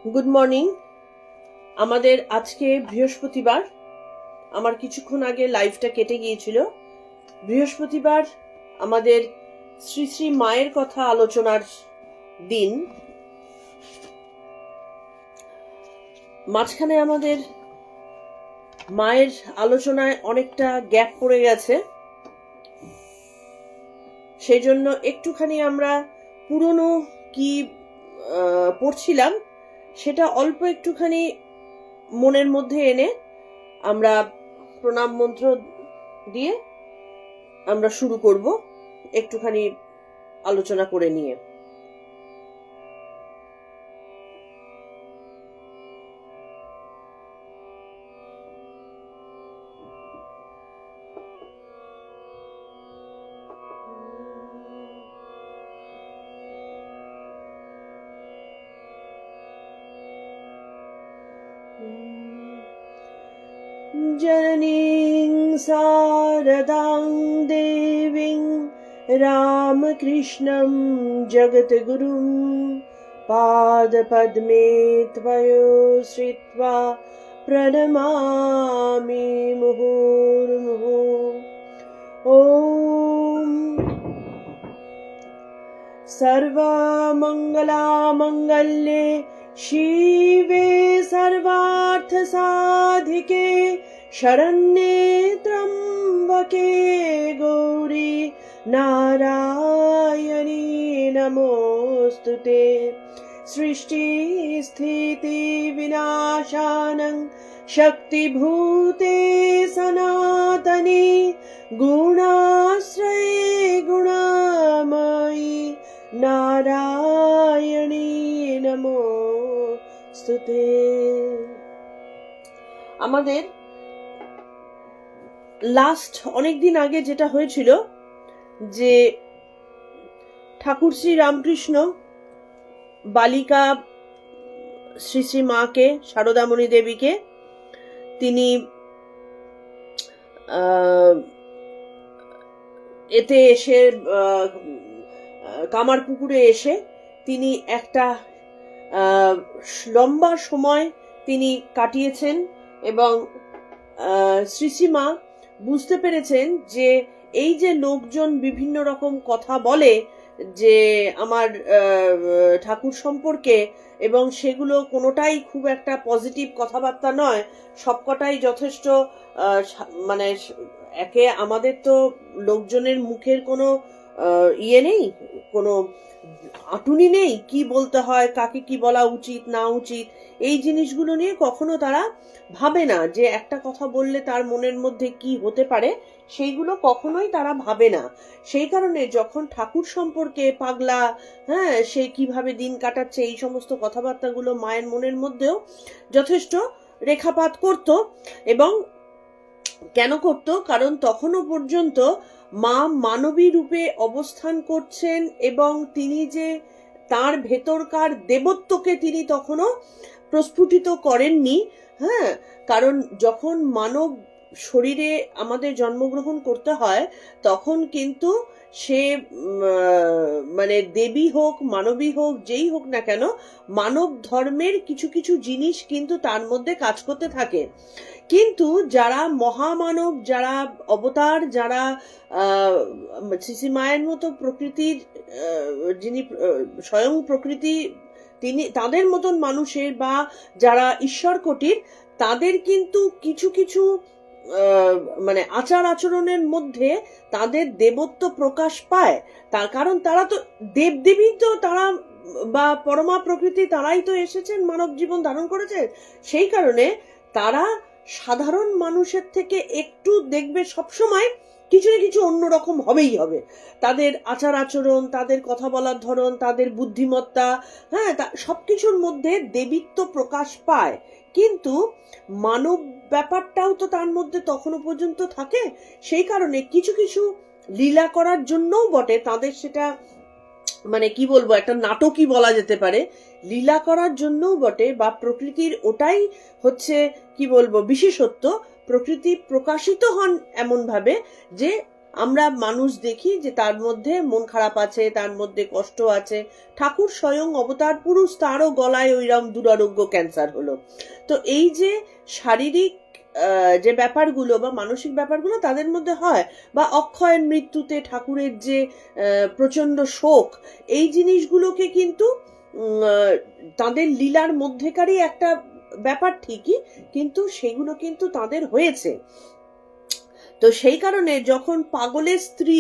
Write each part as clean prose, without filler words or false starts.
Good morning. আমাদের আজকে বৃহস্পতিবার। আমার কিছুক্ষণ আগে লাইভটা কেটে গিয়েছিল। বৃহস্পতিবার আমাদের শ্রী শ্রী মায়ের কথা আলোচনার দিন। মাঝখানে আমাদের মায়ের আলোচনায় অনেকটা গ্যাপ পড়ে গেছে, সেই জন্য একটুখানি আমরা পুরনো কি পড়ছিলাম সেটা অল্প একটুখানি মনের মধ্যে এনে আমরা প্রণাম মন্ত্র দিয়ে আমরা শুরু করব, একটুখানি আলোচনা করে নিয়ে। जननीं शारदां देवीं रामकृष्णं जगद्गुरुं पादपद्मे त्वयोश्रित्वा प्रणमामि मुहुर्मुहुः। ॐ सर्वमङ्गलामङ्गल्ये शिवे सर्वार्थसाधिके शरण्ये त्र्यम्बके गौरी नारायणी नमोऽस्तुते। सृष्टिस्थितिविनाशानं शक्तिभूते सनातनी गुणाश्रये गुणामयी नारायणी नमोस्तुते। আমাদের লাস্ট অনেকদিন আগে যেটা হয়েছিল যে ঠাকুর শ্রী রামকৃষ্ণ বালিকা শ্রী শ্রী মাকে, শারদামণি দেবীকে, তিনি এতে এসে কামারপুকুরে এসে তিনি একটা লম্বা সময় তিনি কাটিয়েছেন এবং শ্রী শ্রী মা বুঝতে পেরেছেন যে এই যে লোকজন বিভিন্ন রকম কথা বলে যে আমার ঠাকুর সম্পর্কে, এবং সেগুলো কোনোটাই খুব একটা পজিটিভ কথাবার্তা নয়, সবকটাই যথেষ্ট মানে একে আমাদের তো লোকজনের মুখের কোনো ইয়ে নেই, কোনো আটুনি নেই, কি বলতে হয়, কাকে কি বলা উচিত না উচিত, এই জিনিসগুলো নিয়ে কখনো তারা ভাবে না যে একটা কথা বললে তার মনের মধ্যে কি হতে পারে, সেইগুলো কখনোই তারা ভাবে না। সেই কারণে যখন ঠাকুর সম্পর্কে পাগলা, সে কিভাবে দিন কাটাচ্ছে, এই সমস্ত কথাবার্তাগুলো মায়ের মনের মধ্যেও যথেষ্ট রেখাপাত করত। এবং কেন করত? কারণ তখনও পর্যন্ত মা মানবী রূপে অবস্থান করছেন এবং তিনি যে তার ভেতরকার দেবত্বকে তিনি তখনও প্রস্ফুটিত করেননি। কারণ যখন মানব শরীরে আমাদের জন্মগ্রহণ করতে হয় তখন কিন্তু সে মানে দেবী হোক মানবী হোক যেই হোক না কেন, মানব ধর্মের কিছু কিছু জিনিস কিন্তু তার মধ্যে কাজ করতে থাকে। কিন্তু যারা মহামানব, যারা অবতার, যারা শ্রী মায়ের মতো প্রকৃতির যিনি স্বয়ং প্রকৃতি, তিনি তাদের মতন মানুষের বা যারা ঈশ্বর কোটির, তাদের কিন্তু কিছু কিছু মানে আচার আচরণের মধ্যে তাদের দেবত্ব প্রকাশ পায়। তার কারণ তারা তো দেবদেবী, তো তারা বা পরমা প্রকৃতি, তারাই তো এসেছেন মানব জীবন ধারণ করেছেন। সেই কারণে তারা সাধারণ মানুষের থেকে একটু দেখবে সবসময় কিছু না কিছু অন্যরকম হবেই হবে। তাদের আচার আচরণ, তাদের কথা বলার ধরন, তাদের বুদ্ধিমত্তা, সবকিছুর মধ্যে দেবীত্ব প্রকাশ পায়। কিন্তু মানব ব্যাপারটাও তো তার মধ্যে তখনও পর্যন্ত থাকে। সেই কারণে কিছু কিছু লীলা করার জন্যও বটে তাদের সেটা মানে কি বলবো, একটা নাটকই বলা যেতে পারে, লীলা করার জন্যও বটে, বা প্রকৃতির ওটাই হচ্ছে কি বলবো বিশেষত্ব। প্রকৃতি প্রকাশিত হন এমন ভাবে যে আমরা মানুষ দেখি যে তার মধ্যে মন খারাপ আছে, তার মধ্যে কষ্ট আছে। ঠাকুর স্বয়ং অবতার পুরুষ, তারও গলায় ওইরকম দুরারোগ্য ক্যান্সার হলো। তো এই যে শারীরিক যে ব্যাপারগুলো বা মানসিক ব্যাপারগুলো তাদের মধ্যে হয়, বা অক্ষয়ের মৃত্যুতে ঠাকুরের যে প্রচন্ড শোক, এই জিনিসগুলোকে কিন্তু তাদের লীলার মধ্যেকারই একটা ব্যাপার ঠিকই, কিন্তু সেগুলো কিন্তু তাদের হয়েছে। তো সেই কারণে যখন পাগলের স্ত্রী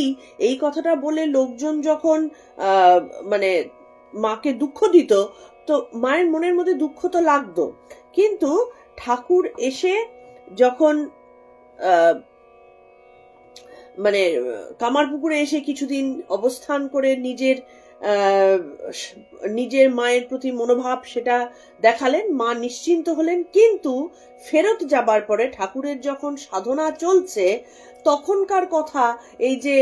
এই কথাটা বলে লোকজন যখন মানে মাকে দুঃখ দিত, তো মায়ের মনের মধ্যে দুঃখ তো লাগতো, কিন্তু ঠাকুর এসে যখন মানে কামারপুকুরে এসে কিছুদিন অবস্থান করে নিজের মায়ের প্রতি মনোভাব সেটা দেখালেন, মা নিশ্চিন্ত হলেন। কিন্তু ফেরত যাবার পরে ঠাকুরের যখন সাধনা চলছে তখনকার কথা, এই যে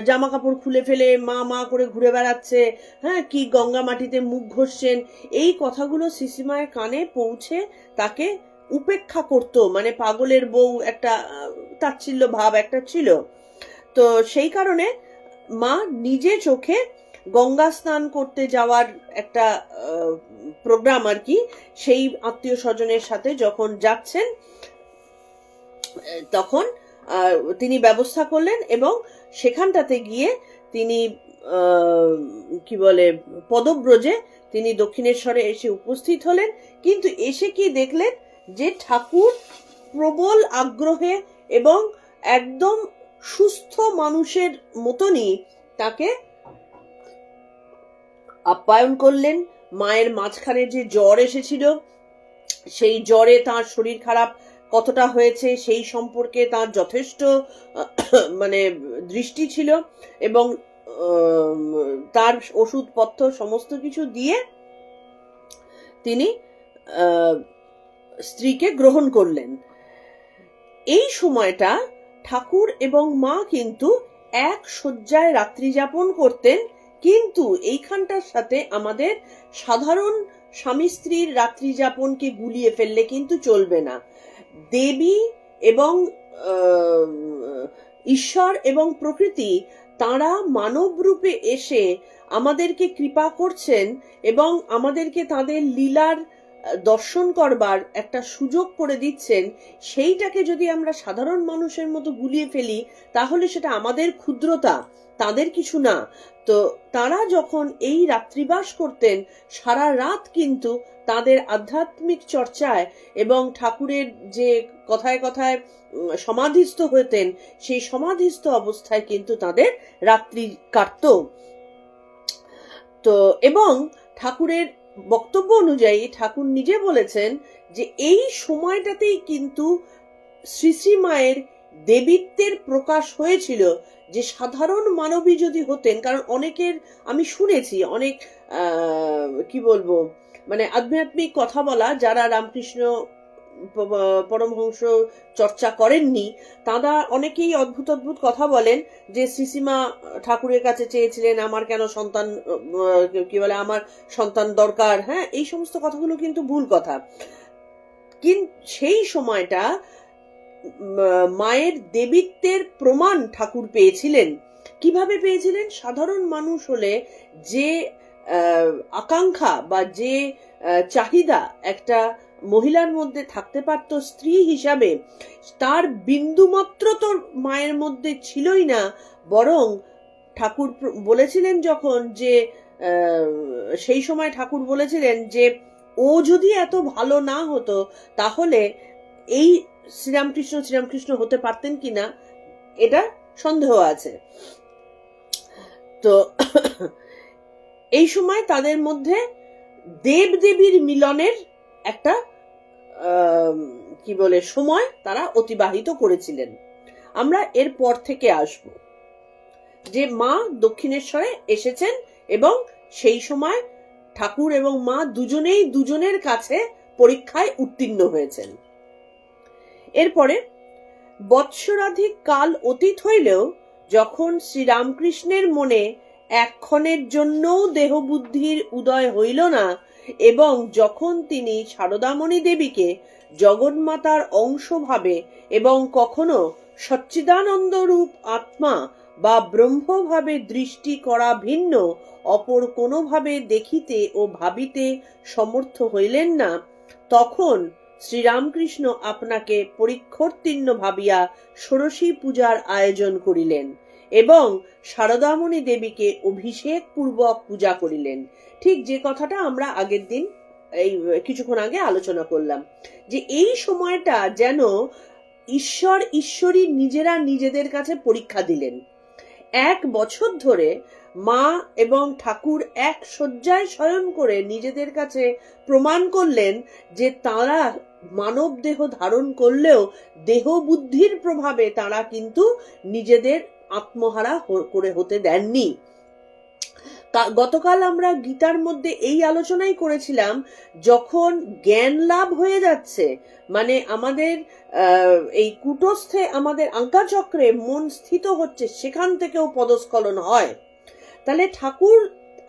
জামা কাপড় খুলে ফেলে মা মা করে ঘুরে বেড়াচ্ছে, হ্যাঁ, কি গঙ্গা মাটিতে মুখ ঘষছেন, এই কথাগুলো শ্রীশ্রীমায়ের কানে পৌঁছে তাকে উপেক্ষা করত, মানে পাগলের বউ একটা তাচ্ছিল্য ভাব একটা ছিল। তো সেই কারণে মা নিজে চোখে গঙ্গা স্নান করতে যাওয়ার একটা প্রোগ্রাম আর কি, সেই আত্মীয় স্বজনের সাথে যখন যাচ্ছেন তখন তিনি ব্যবস্থা করলেন, এবং সেখানটাতে গিয়ে তিনি কি বলে পদব্রজে তিনি দক্ষিণেশ্বরে এসে উপস্থিত হলেন। কিন্তু এসে কি দেখলেন যে ঠাকুর প্রবল আগ্রহে এবং একদম সুস্থ মানুষের মতনই তাকে আপ্যায়ন করলেন। মায়ের মাঝখানে যে জ্বর এসেছিল, সেই জ্বরে তার শরীর খারাপ কতটা হয়েছে সেই সম্পর্কে তার যথেষ্ট মানে দৃষ্টি ছিল, এবং তার ওষুধপত্র সমস্ত কিছু দিয়ে তিনি স্ত্রীকে গ্রহণ করলেন। এই সময়টা ঠাকুর এবং মা কিন্তু এক শয্যায় রাত্রি যাপন করতেন, কিন্তু এইখানটার সাথে আমাদের সাধারণ স্বামী স্ত্রীর রাত্রি যাপনকে গুলিয়ে ফেললে কিন্তু চলবে না। দেবী এবং ঈশ্বর এবং প্রকৃতি তারা মানব রূপে এসে আমাদেরকে কৃপা করছেন এবং আমাদেরকে তাদের লীলার দর্শন করবার একটা সুযোগ করে দিচ্ছেন। সেইটাকে যদি আমরা সাধারণ মানুষের মতো গুলিয়ে ফেলি তাহলে সেটা আমাদের ক্ষুদ্রতা, তাদের কিছু না। তো তারা যখন এই রাত্রিবাস করতেন সারা রাত কিন্তু তাদের আধ্যাত্মিক চর্চায় এবং ঠাকুরের যে কথায় কথায় সমাধিস্থ হতেন, সেই সমাধিস্থ অবস্থায় কিন্তু তাদের রাত্রি কাটত। তো এবং ঠাকুরের বক্তব্য অনুযায়ী ঠাকুর নিজে বলেছেন যে এই সময়টাতেই কিন্তু শ্রী শ্রী মায়ের দেবীত্বের প্রকাশ হয়েছিল, যে সাধারণ মানবী যদি হতেন, কারণ অনেকের আমি শুনেছি অনেক কি বলবো মানে আধ্যাত্মিক কথা বলা যারা রামকৃষ্ণ পরমহংস চর্চা করেননি, তারা অনেকেই অদ্ভুত অদ্ভুত কথা বলেন যে শ্রীশ্রীমা ঠাকুরের কাছে চেয়েছিলেন আমার কেন সন্তান, কি বলে আমার সন্তান দরকার, হ্যাঁ, এই সমস্ত কথাগুলো কিন্তু ভুল কথা। কিন্তু সেই সময়টা মায়ের দেবীত্বের প্রমাণ ঠাকুর পেয়েছিলেন। কিভাবে পেয়েছিলেন? সাধারণ মানুষ হলে যে আকাঙ্ক্ষা বা যে চাহিদা একটা মহিলার মধ্যে থাকতে পারত স্ত্রী হিসাবে, তার বিন্দুমাত্র তো মায়ের মধ্যে ছিলই না। বরং ঠাকুর বলেছিলেন যখন যে সেই সময় ঠাকুর বলেছিলেন যে ও যদি এত ভালো না হতো তাহলে এই শ্রীরামকৃষ্ণ হতে পারতেন কিনা এটা সন্দেহ আছে। তো এই সময় তাদের মধ্যে দেব দেবীর মিলনের একটা কি বলে সময় তারা অতিবাহিত করেছিলেন। আমরা এর পর থেকে আসব যে মা দক্ষিণেশ্বরে এসেছেন এবং সেই সময় ঠাকুর এবং মা দুজনেই দুজনের কাছে পরীক্ষায় উত্তীর্ণ হয়েছেন। এরপরে বৎসরাধিক কাল অতীত হইলেও যখন শ্রীরামকৃষ্ণের মনে এক্ষণের জন্যও দেহবুদ্ধির উদয় হইল না, এবং যখন তিনি সারদামণি দেবীকে জগন্মাতার অংশ ভাবে এবং কখনো সচ্চিদানন্দ রূপ আত্মা বা ব্রহ্মভাবে দৃষ্টি করা ভিন্ন অপর কোনোভাবে দেখিতে ও ভাবিতে সমর্থ হইলেন না, তখন শ্রীরামকৃষ্ণ আপনাকে পরীক্ষোত্তীর্ণ ভাবিয়া ষোড়শী পূজার আয়োজন করিলেন এবং শারদামণি দেবীকে অভিষেক পূর্বক পূজা করিলেন। ঠিক যে কথাটা আমরা আগের দিন এই কিছুক্ষণ আগে আলোচনা করলাম, যে এই সময়টা যেন ঈশ্বর ঈশ্বরী নিজেরা নিজেদের কাছে পরীক্ষা দিলেন। 1 বছর ধরে মা এবং ঠাকুর এক শয্যায় শয়ন করে নিজেদের কাছে প্রমাণ করলেন যে তারা মানব দেহ ধারণ করলেও দেহ বুদ্ধির প্রভাবে তারা কিন্তু নিজেদের আত্মহারা করে হতে দেননি। গতকাল আমরা গীতার মধ্যে এই আলোচনাই করেছিলাম, যখন জ্ঞান লাভ হয়ে যাচ্ছে, মানে আমাদের এই কুটস্থে আমাদের আজ্ঞাচক্রে মন স্থিত হচ্ছে, সেখান থেকেও পদস্খলন হয়। তাহলে ঠাকুর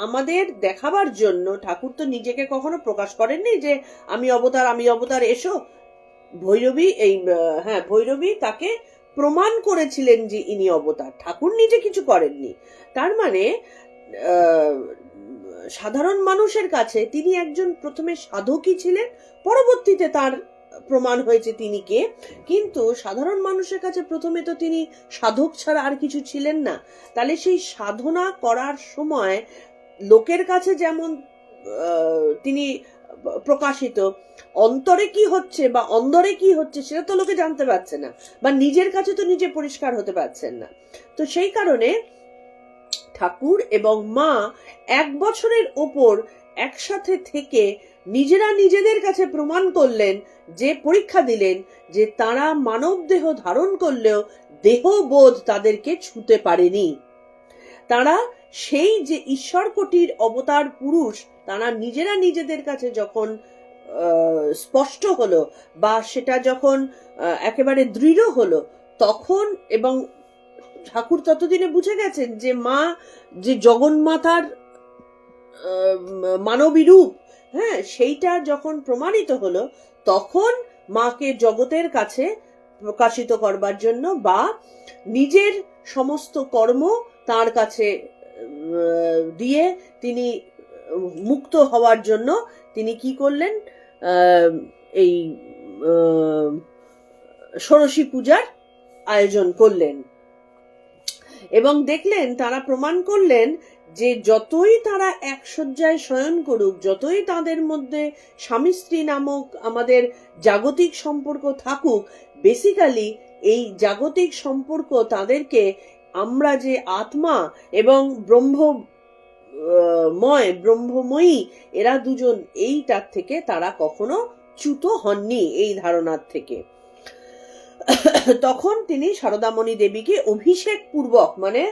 আমাদের দেখাবার জন্য, ঠাকুর তো নিজেকে কখনো প্রকাশ করেননি যে আমি অবতার এসো। ভৈরবী তাকে প্রমাণ করেছিলেন যে ইনি অবতার, ঠাকুর নিজে কিছু করেননি। তার মানে সাধারণ মানুষের কাছে তিনি একজন প্রথমে সাধকই ছিলেন, পরবর্তীতে তার প্রমাণ হয়েছে তিনি কে, কিন্তু সাধারণ মানুষের কাছে প্রথমে তো তিনি সাধক ছাড়া আর কিছু ছিলেন না। তাহলে সেই সাধনা করার সময় লোকের কাছে যেমন তিনি প্রকাশিত, অন্তরে কি হচ্ছে বা অন্দরে কি হচ্ছে সেটা তো লোকে জানতে পারছে না, বা নিজের কাছে তো নিজে পরিষ্কার হতে পারছেন না। তো সেই কারণে ঠাকুর এবং মা 1 বছরের ওপর একসাথে থেকে নিজেরা নিজেদের কাছে প্রমাণ করলেন, যে পরীক্ষা দিলেন যে তারা মানব দেহ ধারণ করলেও দেহবোধ তাদেরকে ছুঁতে পারেনি। তারা সেই যে ঈশ্বর কোটির অবতার পুরুষ, তারা নিজেরা নিজেদের কাছে যখন স্পষ্ট হলো বা সেটা যখন একেবারে দৃঢ় হলো, তখন এবং ঠাকুর ততদিনে বুঝে গেছেন যে মা যে জগন্মাতার মানবী রূপ, সেইটা যখন প্রমাণিত হলো, তখন মাকে জগতের কাছে প্রকাশিত করবার জন্য বা নিজের সমস্ত কর্ম তার কাছে দিয়ে তিনি মুক্ত হওয়ার জন্য তিনি কি করলেন, এই ষোড়শী পূজার আয়োজন করলেন। এবং দেখলেন, তারা প্রমাণ করলেন যে যতই তারা এক শয্যায় শয়ন করুক, যতই তাদের মধ্যে স্বামী স্ত্রী নামক আমাদের জাগতিক সম্পর্ক থাকুক, বেসিক্যালি এই জাগতিক সম্পর্ক তাদেরকে আমরা যে আত্মা এবং ব্রহ্মময়ী এরা দুজন, এইটার থেকে তারা কখনো চ্যুত হননি, এই ধারণার থেকে। তখন তিনি শারদামণি দেবীকে অভিষেক পূর্বক, মানে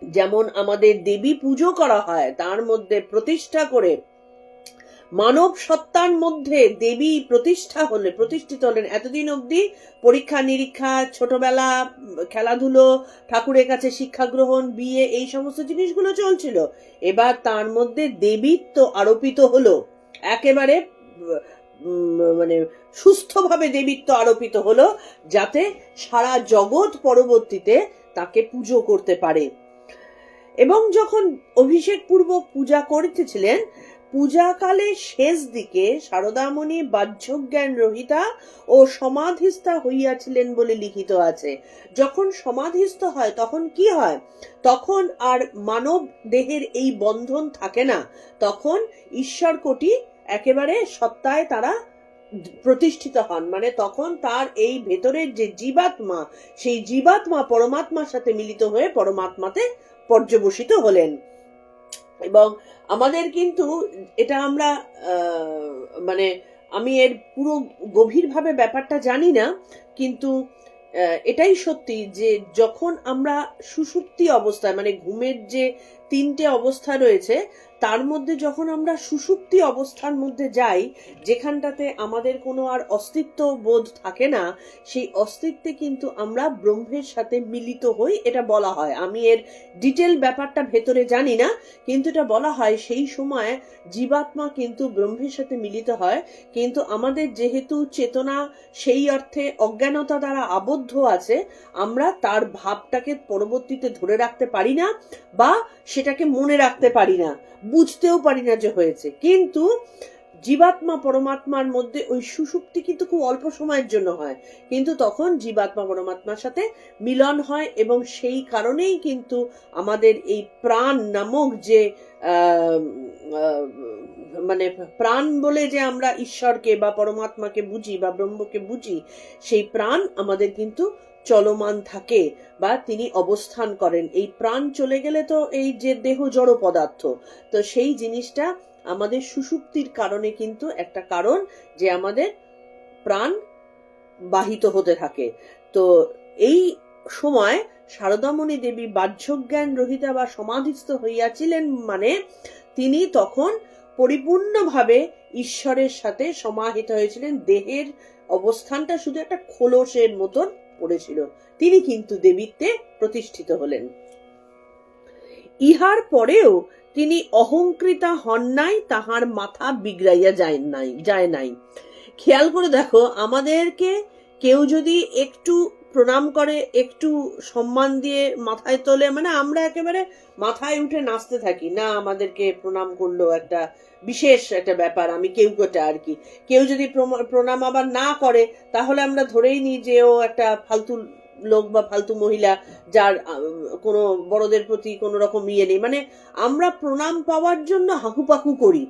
যেমন আমাদের দেবী পুজো করা হয় তার মধ্যে প্রতিষ্ঠা করে, মানব সত্তার মধ্যে দেবী প্রতিষ্ঠিত হলেন। এতদিন অবধি পরীক্ষা নিরীক্ষা, ছোটবেলা খেলাধুলো, ঠাকুরের কাছে শিক্ষা গ্রহণ, বিয়ে, এই সমস্ত জিনিসগুলো চলছিল। এবার তার মধ্যে দেবীত্ব আরোপিত হলো, একেবারে মানে সুস্থভাবে দেবীত্ব আরোপিত হলো, যাতে সারা জগৎ পরবর্তীতে তাকে পুজো করতে পারে। এবং যখন অভিষেক পূর্বক পূজা করিতেছিলেন, পূজাকালে শেষ দিকে শারদামণি বাহ্যজ্ঞান রহিতা ও সমাধিস্থা হইয়াছিলেন বলে লিখিত আছে। যখন সমাধিস্থ হয় তখন কি হয়, তখন আর মানব দেহের এই বন্ধন থাকে না, তখন ঈশ্বর কোটি একেবারে সত্তায় তারা প্রতিষ্ঠিত হন। মানে তখন তার এই ভেতরের যে জীবাত্মা, সেই জীবাত্মা পরমাত্মার সাথে মিলিত হয়ে পরমাত্মাতে পর্যবসিত হলেন। এবং আমাদের কিন্তু এটা আমরা মানে আমি এর পুরো গভীরভাবে ব্যাপারটা জানি না, কিন্তু এটাই সত্যি যে যখন আমরা সুষুপ্তি অবস্থায়, মানে ঘুমের যে তিনটে অবস্থা রয়েছে, তার মধ্যে যখন আমরা সুষুপ্তি অবস্থার মধ্যে যাই, যেখানটাতে আমাদের কোনো আর অস্তিত্ব বোধ থাকে না, সেই অস্তিত্বে কিন্তু আমরা ব্রহ্মের সাথে মিলিত হই, এটা বলা হয়। আমি এর ডিটেল ব্যাপারটা ভেতরে জানি না, কিন্তু এটা বলা হয় সেই সময় জীবাত্মা কিন্তু ব্রহ্মের সাথে মিলিত হয়। কিন্তু আমাদের যেহেতু চেতনা সেই অর্থে অজ্ঞানতা দ্বারা আবদ্ধ আছে, আমরা তার ভাবটাকে পরবর্তীতে ধরে রাখতে পারি না, বা সেটাকে মনে রাখতে পারি না, বুঝতেও পারি না যে হয়েছে। কিন্তু জীবাত্মা পরমাত্মার মধ্যে ওই সুষুপ্তি কিন্তু খুব অল্প সময়ের জন্য হয়, কিন্তু তখন জীবাত্মা পরমাত্মার সাথে মিলন হয়, এবং সেই কারণেই কিন্তু আমাদের এই প্রাণ নামক যে মানে প্রাণ বলে যে আমরা ঈশ্বরকে বা পরমাত্মাকে বুঝি বা ব্রহ্মকে বুঝি, সেই প্রাণ আমাদের কিন্তু চলমান থাকে বা তিনি অবস্থান করেন। এই প্রাণ চলে গেলে তো এই যে দেহ জড় পদার্থ, তো সেই জিনিসটা আমাদের সুষুপ্তির কারণে কিন্তু একটা কারণ যে আমাদের প্রাণ বাহিত হতে থাকে। তো এই সময় শারদামণি দেবী বাহ্যজ্ঞান রহিতা বা সমাধিস্থ হইয়াছিলেন, মানে তিনি তখন পরিপূর্ণভাবে ঈশ্বরের সাথে সমাহিত হয়েছিলেন। দেহের অবস্থানটা শুধু একটা খোলসের মতন পড়েছিল, তিনি কিন্তু দেবীত্বে প্রতিষ্ঠিত হলেন। ইহার পরেও তিনি অহংকৃতা হন নাই, তাহার মাথা বিগড়াইয়া যায় নাই। খেয়াল করে দেখো, আমাদেরকে কেউ যদি একটু প্রণাম করে, একটু সম্মান দিয়ে মাথায় তোলে, মানে আমরা একেবারে মাথায় উঠে নাচতে থাকি, না আমাদেরকে প্রণাম করলো, একটা বিশেষ একটা ব্যাপার, আমি কেউ কোটা আর কি। কেউ যদি প্রণাম আবার না করে, তাহলে আমরা ধরেই নিই যে ও একটা ফালতু লোক বা ফালতু মহিলা, যার কোনো বড়দের প্রতি কোনো রকম ইয়ে নেই। মানে আমরা প্রণাম পাওয়ার জন্য হাঁকুপাকু করি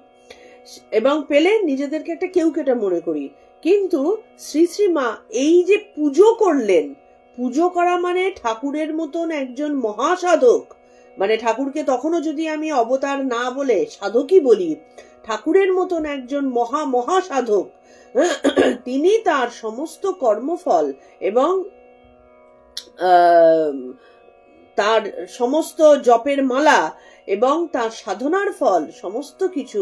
এবং পেলে নিজেদেরকে একটা কেউ কেটা মনে করি। কিন্তু শ্রী শ্রীমা এই যে পুজো করলেন, পুজো করা মানে ঠাকুরের মতন একজন মহাসাধক, মানে ঠাকুরকে তখনও যদি আমি অবতার না বলে সাধকই বলি, ঠাকুরের মতন একজন মহাসাধক, তিনি তার সমস্ত কর্মফল এবং তার সমস্ত জপের মালা এবং তার সাধনার ফল সমস্ত কিছু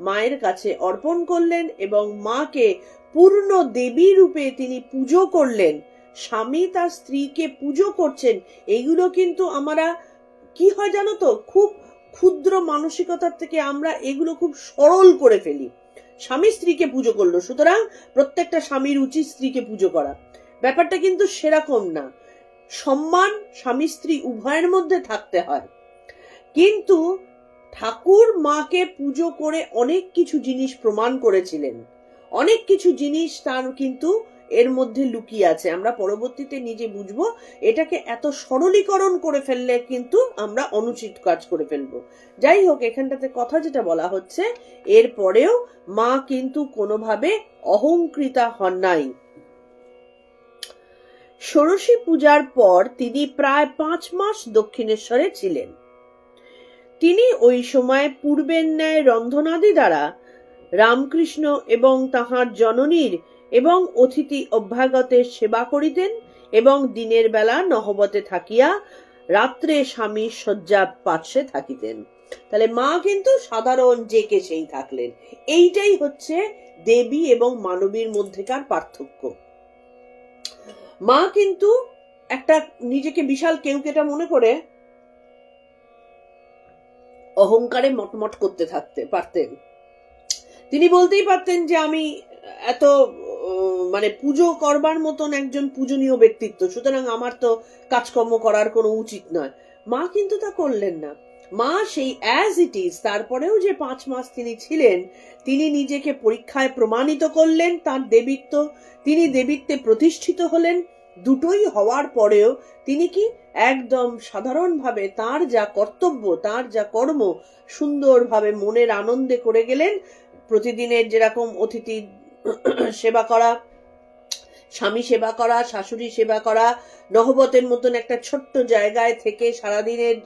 মায়ের কাছে অর্পণ করলেন, এবং মাকে পূর্ণ দেবী রূপে তিনি পুজো করলেন। স্বামী তার স্ত্রীকে পুজো করছেন, এইগুলো কিন্তু আমরা কি হয় জানো তো, খুব ক্ষুদ্র মানসিকতার থেকে আমরা এগুলো খুব সরল করে ফেলি। স্বামী স্ত্রীকে পুজো করলো, সুতরাং প্রত্যেকটা স্বামীর উচিত স্ত্রীকে পুজো করা। ব্যাপারটা কিন্তু সেরকম না। সম্মান স্বামী স্ত্রী উভয়ের মধ্যে থাকতে হয়। কিন্তু ঠাকুর মাকে পুজো করে অনেক কিছু জিনিস প্রমাণ করেছিলেন, অনেক কিছু জিনিস তার কিন্তু এর মধ্যে লুকিয়ে আছে। আমরা পরবর্তীতে নিজে বুঝবো, এটাকে এত সরলীকরণ করে ফেললে কিন্তু আমরা অনুচিত কাজ করে ফেলবো। যাই হোক, এখানটাতে কথা যেটা বলা হচ্ছে, এর পরেও মা কিন্তু কোনোভাবে অহংকৃতা হন নাই। ষোড়শী পূজার পর তিনি প্রায় 5 মাস দক্ষিণেশ্বরে ছিলেন। তিনি ওই সময় পূর্বের ন্যায় রন্ধনাদি দ্বারা রামকৃষ্ণ এবং তাহার জননীর এবং অতিথি অভ্যাগতের সেবা করিতেন, এবং দিনের বেলা নহবতে থাকিয়া রাত্রে স্বামীর শয্যা পার্শ্বে থাকিতেন। তাহলে মা কিন্তু সাধারণ যে কে সেই থাকলেন। এইটাই হচ্ছে দেবী এবং মানবীর মধ্যেকার পার্থক্য। মা কিন্তু একটা নিজেকে বিশাল কেউ কেটা মনে করে অহংকারে মটমট করতে থাকতে পারতেন। তিনি বলতেই পারতেন যে আমি এত মানে পুজো করবার মতন একজন পূজনীয় ব্যক্তিত্ব, সুতরাং আমার তো কাজকর্ম করার কোনো উচিত নয়। মা কিন্তু তা করলেন না। মা সেই অ্যাজ ইট ইজ, তারপরেও যে 5 মাস তিনি ছিলেন, তিনি নিজেকে পরীক্ষায় প্রমাণিত করলেন তার দেবীত্ব, তিনি দেবীত্বে প্রতিষ্ঠিত হলেন। দুটোই হওয়ার পরেও তিনি কি একদম সাধারণভাবে তার যা কর্তব্য, তার যা কর্ম সুন্দরভাবে মনের আনন্দে করে গেলেন। প্রতিদিনের যেরকম অতিথি সেবা করা, স্বামী সেবা করা, শাশুড়ি সেবা করা, নহবতের মতন একটা ছোট্ট জায়গায় থেকে সারাদিনের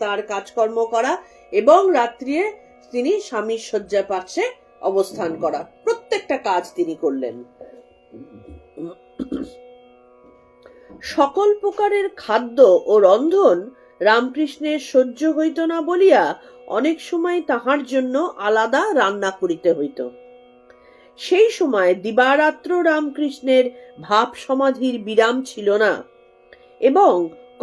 তার কাজকর্ম করা, এবং রাত্রিরে তিনি স্বামীর শয্যা পার্শ্বে অবস্থান করা, প্রত্যেকটা কাজ তিনি করলেন। সকল প্রকারের খাদ্য ও রন্ধন রামকৃষ্ণের সহ্য হইত না বলিয়া অনেক সময় তাহার জন্য আলাদা রান্না করিতে হইত। সেই সময় দিবারাত্র রামকৃষ্ণের ভাব সমাধির বিরাম ছিল না, এবং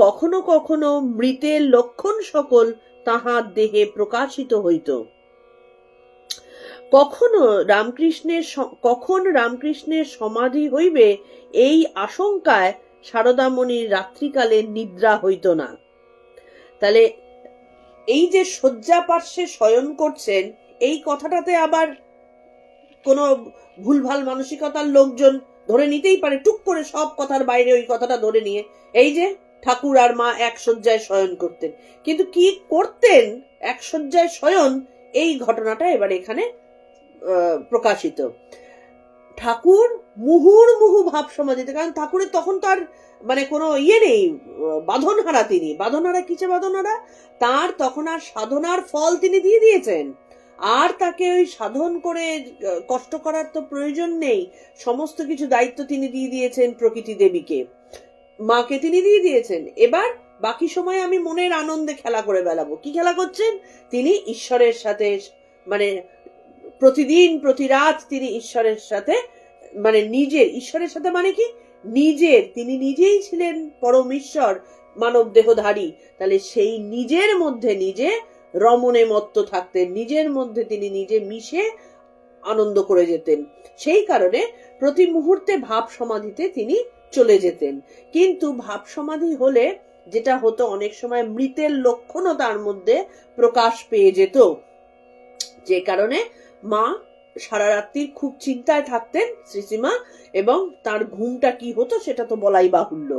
কখনো কখনো মৃতের লক্ষণ সকল তাহার দেহে প্রকাশিত হইত। কখন রামকৃষ্ণের সমাধি হইবে এই আশঙ্কায় শারদামণির রাত্রিকালে নিদ্রা হইত না। তাহলে এই যে শয্যা পার্শ্বে শয়ন করছেন, এই কথাটাতে আবার কোনো ভুলভাল মানসিকতার লোকজন ধরে নিতেই পারে, টুক করে সব কথার বাইরে ওই কথাটা ধরে নিয়ে, এই যে ঠাকুর আর মা এক শয্যায় শয়ন করতেন, কিন্তু কি করতেন এক শয্যায় শয়ন, এই ঘটনাটা এবার এখানে প্রকাশিত। ঠাকুর মুহুর্মুহু ভাব সমাধিতে, কারণ ঠাকুরের তখন তার মানে কোনো নেই, বাঁধনহারা তিনি। বাঁধনহারা কিসে বাঁধনহারা? তার তখন আর সাধনার ফল তিনি দিয়ে দিয়েছেন, আর তাকে ওই সাধন করে কষ্ট করার তো প্রয়োজন নেই। সমস্ত কিছু দায়িত্ব তিনি দিয়ে দিয়েছেন প্রকৃতি দেবীকে, মাকে তিনি দিয়ে দিয়েছেন। এবার বাকি সময় আমি মনের আনন্দে খেলা করে বেড়াবো। কি খেলা করছেন তিনি? ঈশ্বরের সাথে, মানে প্রতিদিন প্রতি রাত তিনি ঈশ্বরের সাথে, মানে নিজের ঈশ্বরের সাথে, মানে কি নিজের, তিনি নিজেই ছিলেন পরম ঈশ্বর মানব দেহধারী। তাহলে সেই নিজের মধ্যে নিজে রমণে মত্ত থাকতেন, নিজের মধ্যে তিনি নিজে মিশে আনন্দ করে যেতেন। সেই কারণে প্রতি মুহূর্তে ভাব সমাধিতে তিনি চলে যেতেন। কিন্তু ভাব সমাধি হলে যেটা হতো, অনেক সময় মৃতের লক্ষণও তার মধ্যে প্রকাশ পেয়ে যেত, যে কারণে মা সারা রাত্রি খুব চিন্তায় থাকতেন, শ্রীশ্রীমা, এবং তার ঘুমটা কি হতো সেটা তো বলাই বাহুল্য।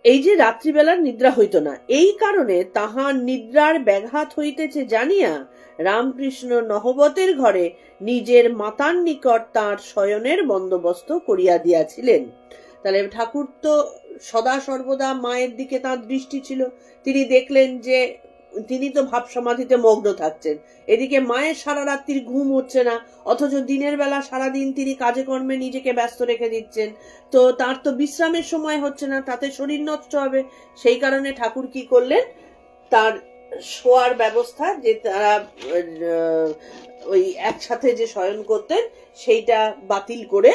এই যে রাত্রিবেলার নিদ্রা হইত না, এই কারণে তাহার নিদ্রার ব্যাঘাত হইতেছে জানিয়া রামকৃষ্ণ নহবতের ঘরে নিজের মাতার নিকট তাঁর শয়নের বন্দোবস্ত করিয়া দিয়াছিলেন। তাহলে ঠাকুর তো সদা সর্বদা মায়ের দিকে তাঁর দৃষ্টি ছিল। তিনি দেখলেন যে তিনি তো ভাব সমাধিতে মগ্ন থাকছেন, এদিকে মায়ের সারা রাত্রির ঘুম হচ্ছে না, অথচ দিনের বেলা সারাদিন তিনি কাজে কর্মে নিজেকে ব্যস্ত রেখে দিচ্ছেন, তো তার তো বিশ্রামের সময় হচ্ছে না, তাতে শরীর নষ্ট হবে। সেই কারণে ঠাকুর কি করলেন, তার শোয়ার ব্যবস্থা, যে তারা ওই একসাথে যে শয়ন করতেন সেইটা বাতিল করে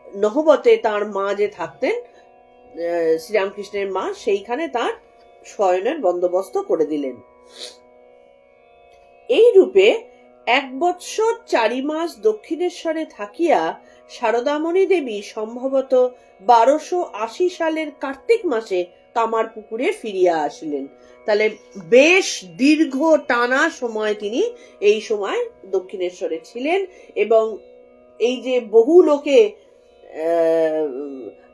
নহবতে তার মা যে থাকতেন, শ্রীরামকৃষ্ণের মা, সেইখানে তার শয়নের বন্দোবস্ত করে দিলেন। এই রূপে 1 বৎসর 4 মাস দক্ষিণেশ্বরে থাকিয়া শারদামণি দেবী সম্ভবত 1280 সালের কার্তিক মাসে কামারপুকুরে ফিরিয়া আসলেন। তাহলে বেশ দীর্ঘ টানা সময় তিনি এই সময় দক্ষিণেশ্বরে ছিলেন, এবং এই যে বহু লোকে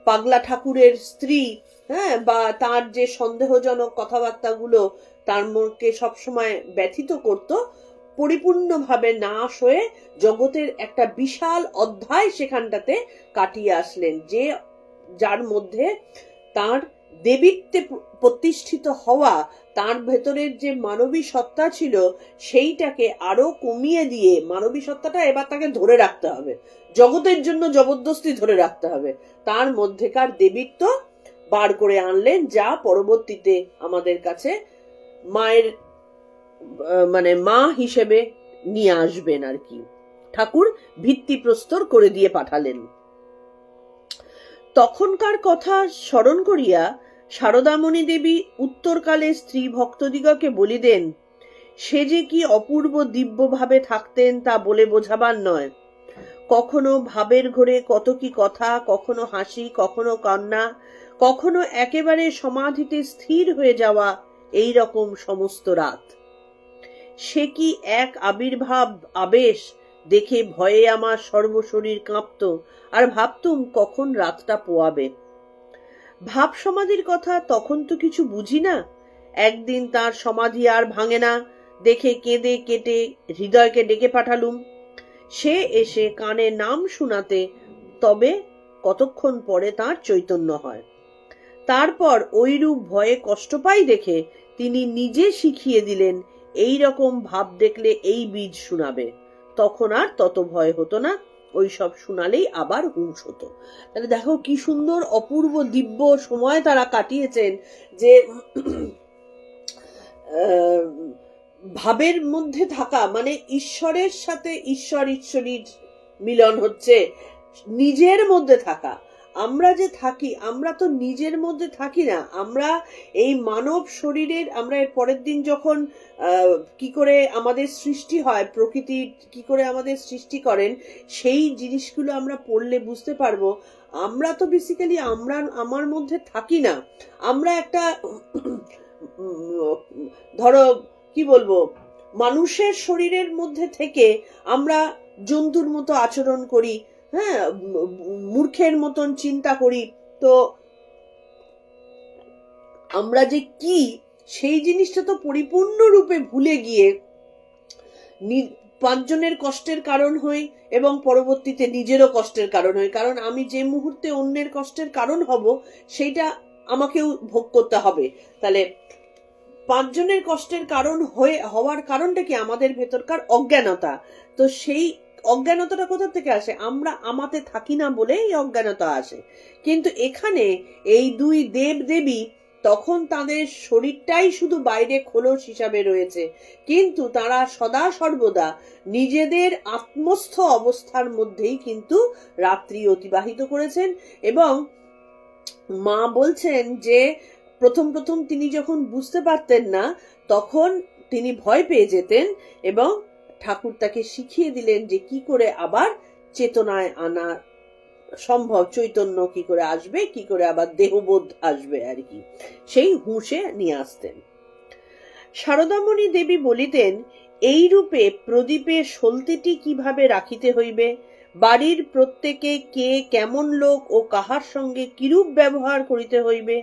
পাগলা ঠাকুরের স্ত্রী, হ্যাঁ, বা তার যে সন্দেহজনক কথাবার্তাগুলো তার মনকে সবসময় ব্যথিত করত, পরিপূর্ণভাবে নাশ হয়ে জগতের একটা বিশাল অধ্যায় সেখানটাতে কাটিয়ে আসলেন, যে যার মধ্যে তার দেবীত্বে প্রতিষ্ঠিত হওয়া, তার ভেতরের যে মানবী সত্তা ছিল সেইটাকে আরো কমিয়ে দিয়ে, মানবী সত্তাটা এবার তাকে ধরে রাখতে হবে, জগতের জন্য জবরদস্তি ধরে রাখতে হবে, তার মধ্যেকার দেবীত্ব বার করে আনলেন, যা পরবর্তীতে আমাদের কাছে মায়ের মানে মা হিসেবে নিয়ে আসবেন আর কি। ঠাকুর ভিত্তি প্রস্তর করে দিয়ে পাঠালেন। তখনকার কথা স্মরণ করিয়া শারদামণি দেবী উত্তরকালে স্ত্রী ভক্তদিগকে বলিতেন, সে যে কি অপূর্ব দিব্য ভাবে থাকতেন তা বলে বোঝাবার নয়। কখনো ভাবের ঘোরে কত কি কথা, কখনো হাসি, কখনো কান্না, কখনো একেবারে সমাধিতে স্থির হয়ে যাওয়া, এই রকম সমস্ত রাত। সে কি এক আবির্ভাব আবেশ, দেখে ভয়ে আমার সর্বশরীর কাঁপত, আর ভাবতুম কখন রাতটা পোয়াবে। ভাব সমাধির কথা তখন তো কিছু বুঝি না। একদিন তার সমাধি আর ভাঙে না দেখে কেঁদে কেটে হৃদয়কে ডেকে পাঠালুম। সে এসে কানে নাম শোনাতে, তবে কতক্ষণ পরে তার চৈতন্য হয়। তারপর ওইরূপ ভয়ে কষ্ট পাই দেখে তিনি নিজে শিখিয়ে দিলেন, এই রকম ভাব দেখলে এই বীজ শোনাবে। তখন আর তত ভয় হতো না, ওই সব শোনালেই আবার হুঁশ হতো। তাহলে দেখো কি সুন্দর অপূর্ব দিব্য সময় তারা কাটিয়েছেন, যে ভাবের মধ্যে থাকা, মানে ঈশ্বরের সাথে ঈশ্বরীর মিলন হচ্ছে, নিজের মধ্যে থাকা। আমরা যে থাকি, আমরা তো নিজের মধ্যে থাকি না, আমরা এই মানব শরীরের, আমরা এর পরের দিন যখন কি করে আমাদের সৃষ্টি হয়, প্রকৃতি কি করে আমাদের সৃষ্টি করেন, সেই জিনিসগুলো আমরা পড়লে বুঝতে পারবো আমরা তো বেসিক্যালি আমার মধ্যে থাকি না। আমরা একটা ধরো কি বলবো, মানুষের শরীরের মধ্যে থেকে আমরা জন্তুর মতো আচরণ করি, হ্যাঁ, মূর্খের মতন চিন্তা করি। তো আমরা যে কি, সেই জিনিসটা তো পরিপূর্ণরূপে ভুলে গিয়ে পাঁচজনের কষ্টের কারণ হই এবং পরবর্তীতে নিজেরও কষ্টের কারণ হই। কারণ আমি যে মুহূর্তে অন্যের কষ্টের কারণ হব, সেইটা আমাকেও ভোগ করতে হবে। তাহলে পাঁচজনের কষ্টের কারণ হওয়ার কারণটা কি? আমাদের ভেতরকার অজ্ঞানতা। তো সেই অজ্ঞানতাটা কোথা থেকে আসে? আমরা আমাতে থাকি না বলে এই অজ্ঞানতা আসে। কিন্তু এখানে এই দুই দেব দেবী, তখন তাদের শরীরটাই শুধু বাইরে খোলস হিসাবে রয়েছে, কিন্তু তারা সদা সর্বদা নিজেদের আত্মস্থ অবস্থার মধ্যেই কিন্তু রাত্রি অতিবাহিত করেছেন। এবং মা বলছেন যে প্রথম প্রথম তিনি যখন বুঝতে পারতেন না, তখন তিনি ভয় পেয়ে যেতেন, এবং ঠাকুর তাকে শিখিয়ে দিলেন যে কি করে আবার চেতনায় আনা সম্ভব, চৈতন্য কি করে আসবে, কি করে আবার দেহবোধ আসবে আর কি, সেই হুঁশে নিয়ে আসতেন। শারদামণি দেবী বলিতেন, এই রূপে প্রদীপে সলতেটি কিভাবে রাখিতে হইবে, বাড়ির প্রত্যেকে কে কেমন লোক ও কাহার সঙ্গে কিরূপ ব্যবহার করিতে হইবে,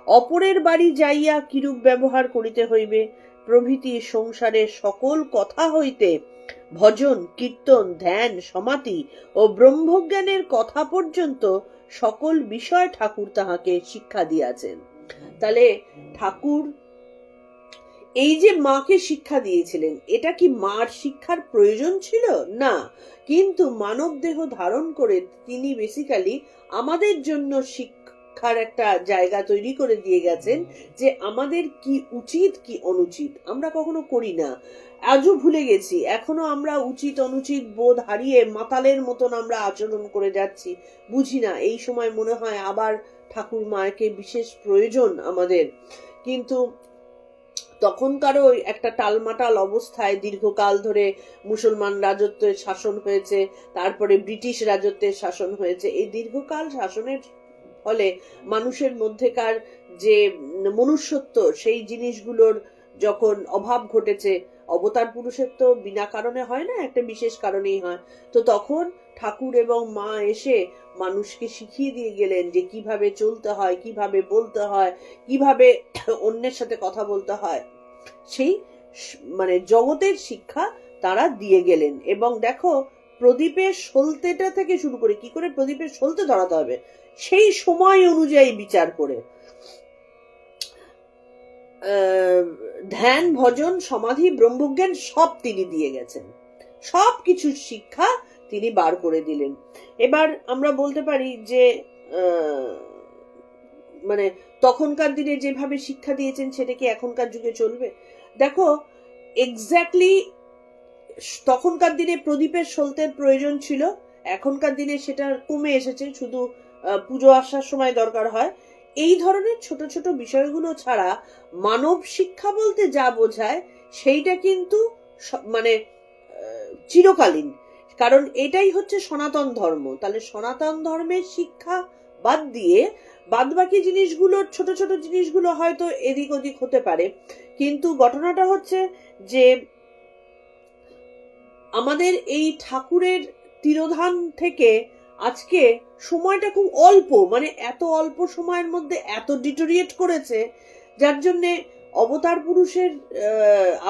অপরের বাড়ি যাইয়া কিরূপ ব্যবহার করিতে হইবে প্রভৃতি সংসারের সকল কথা হইতে ভজন, কীর্তন, ধ্যান, সমাধি ও ব্রহ্মজ্ঞানের কথা পর্যন্ত সকল বিষয় ঠাকুর তাহাকে শিক্ষা দিয়াছেন। তাহলে ঠাকুর এই যে মাকে শিক্ষা দিয়েছিলেন, এটা কি মার শিক্ষার প্রয়োজন ছিল? না, কিন্তু মানব দেহ ধারণ করে তিনি বেসিক্যালি আমাদের জন্য শিক্ষার একটা জায়গা তৈরি করে দিয়ে গেছেন, যে আমাদের কি উচিত কি অনুচিত আমরা কখনো করি না, আজও ভুলে গেছি। এখনো আমরা উচিত অনুচিত বোধ হারিয়ে মাতালের মতন আমরা আচরণ করে যাচ্ছি, বুঝি না। এই সময় মনে হয় আবার ঠাকুর মাকে বিশেষ প্রয়োজন আমাদের। কিন্তু তখনকারও একটা টালমাটাল অবস্থায় দীর্ঘকাল ধরে মুসলমান রাজত্বের শাসন হয়েছে, তারপরে ব্রিটিশ রাজত্বের শাসন হয়েছে। এই দীর্ঘকাল শাসনের ফলে মানুষের মধ্যেকার যে মনুষ্যত্ব, সেই জিনিসগুলোর যখন অভাব ঘটেছে, অবতার পুরুষের তো বিনা কারণে হয় না, একটা বিশেষ কারণেই হয়। তো তখন ঠাকুর এবং মা এসে মানুষকে শিখিয়ে দিয়ে গেলেন যে কিভাবে চলতে হয়, কিভাবে বলতে হয়, কিভাবে অন্যের সাথে কথা বলতে হয়, সেই মানে জগতের শিক্ষা তারা দিয়ে গেলেন। এবং দেখো, প্রদীপের সলতেটা থেকে শুরু করে কি করে প্রদীপের সলতে ধরাতে হবে, সেই সময় অনুযায়ী বিচার করে ধ্যান, ভজন, সমাধি, ব্রহ্মজ্ঞান সব তিনি দিয়ে গেছেন, সব কিছুর শিক্ষা তিনি বার করে দিলেন। এবার আমরা বলতে পারি যে মানে তখনকার দিনে যেভাবে শিক্ষা দিয়েছেন সেটা কি এখনকার যুগে চলবে? দেখো, এক্স্যাক্টলি তখনকার দিনে প্রদীপের সলতের প্রয়োজন ছিল, এখনকার দিনে সেটা কমে এসেছে, শুধু পুজো আসার সময় দরকার হয়। এই ধরনের ছোট ছোট বিষয়গুলো ছাড়া মানব শিক্ষা বলতে যা বোঝায় সেইটা কিন্তু মানে চিরকালীন। কারণ এটাই হচ্ছে সনাতন ধর্ম। তাহলে সনাতন ধর্মের শিক্ষা বাদ দিয়ে বাদবাকি জিনিসগুলোর, ছোট ছোট জিনিসগুলো হয়তো এদিক ওদিক হতে পারে, কিন্তু ঘটনাটা হচ্ছে যে আমাদের এই ঠাকুরের তিরোধান থেকে আজকে সময়টা খুব অল্প, মানে এত অল্প সময়ের মধ্যে এত ডিটোরিয়েট করেছে, যার জন্যে অবতার পুরুষের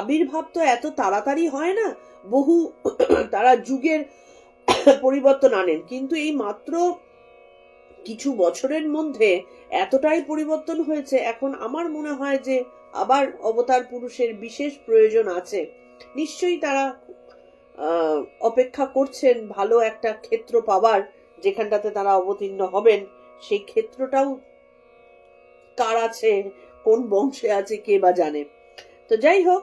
আবির্ভাব তো এত তাড়াতাড়ি হয় না, বহু তারা যুগের পরিবর্তন আনেন, কিন্তু এই মাত্র কিছু বছরের মধ্যে এতটাই পরিবর্তন হয়েছে। এখন আমার মনে হয় যে আবার অবতার পুরুষের বিশেষ প্রয়োজন আছে। নিশ্চয়ই তারা অপেক্ষা করছেন ভালো একটা ক্ষেত্র পাবার, যেখানটাতে তারা অবতীর্ণ হবেন। সেই ক্ষেত্রটাও কার আছে, কোন বংশে আছে, কে বা জানে। তো যাই হোক,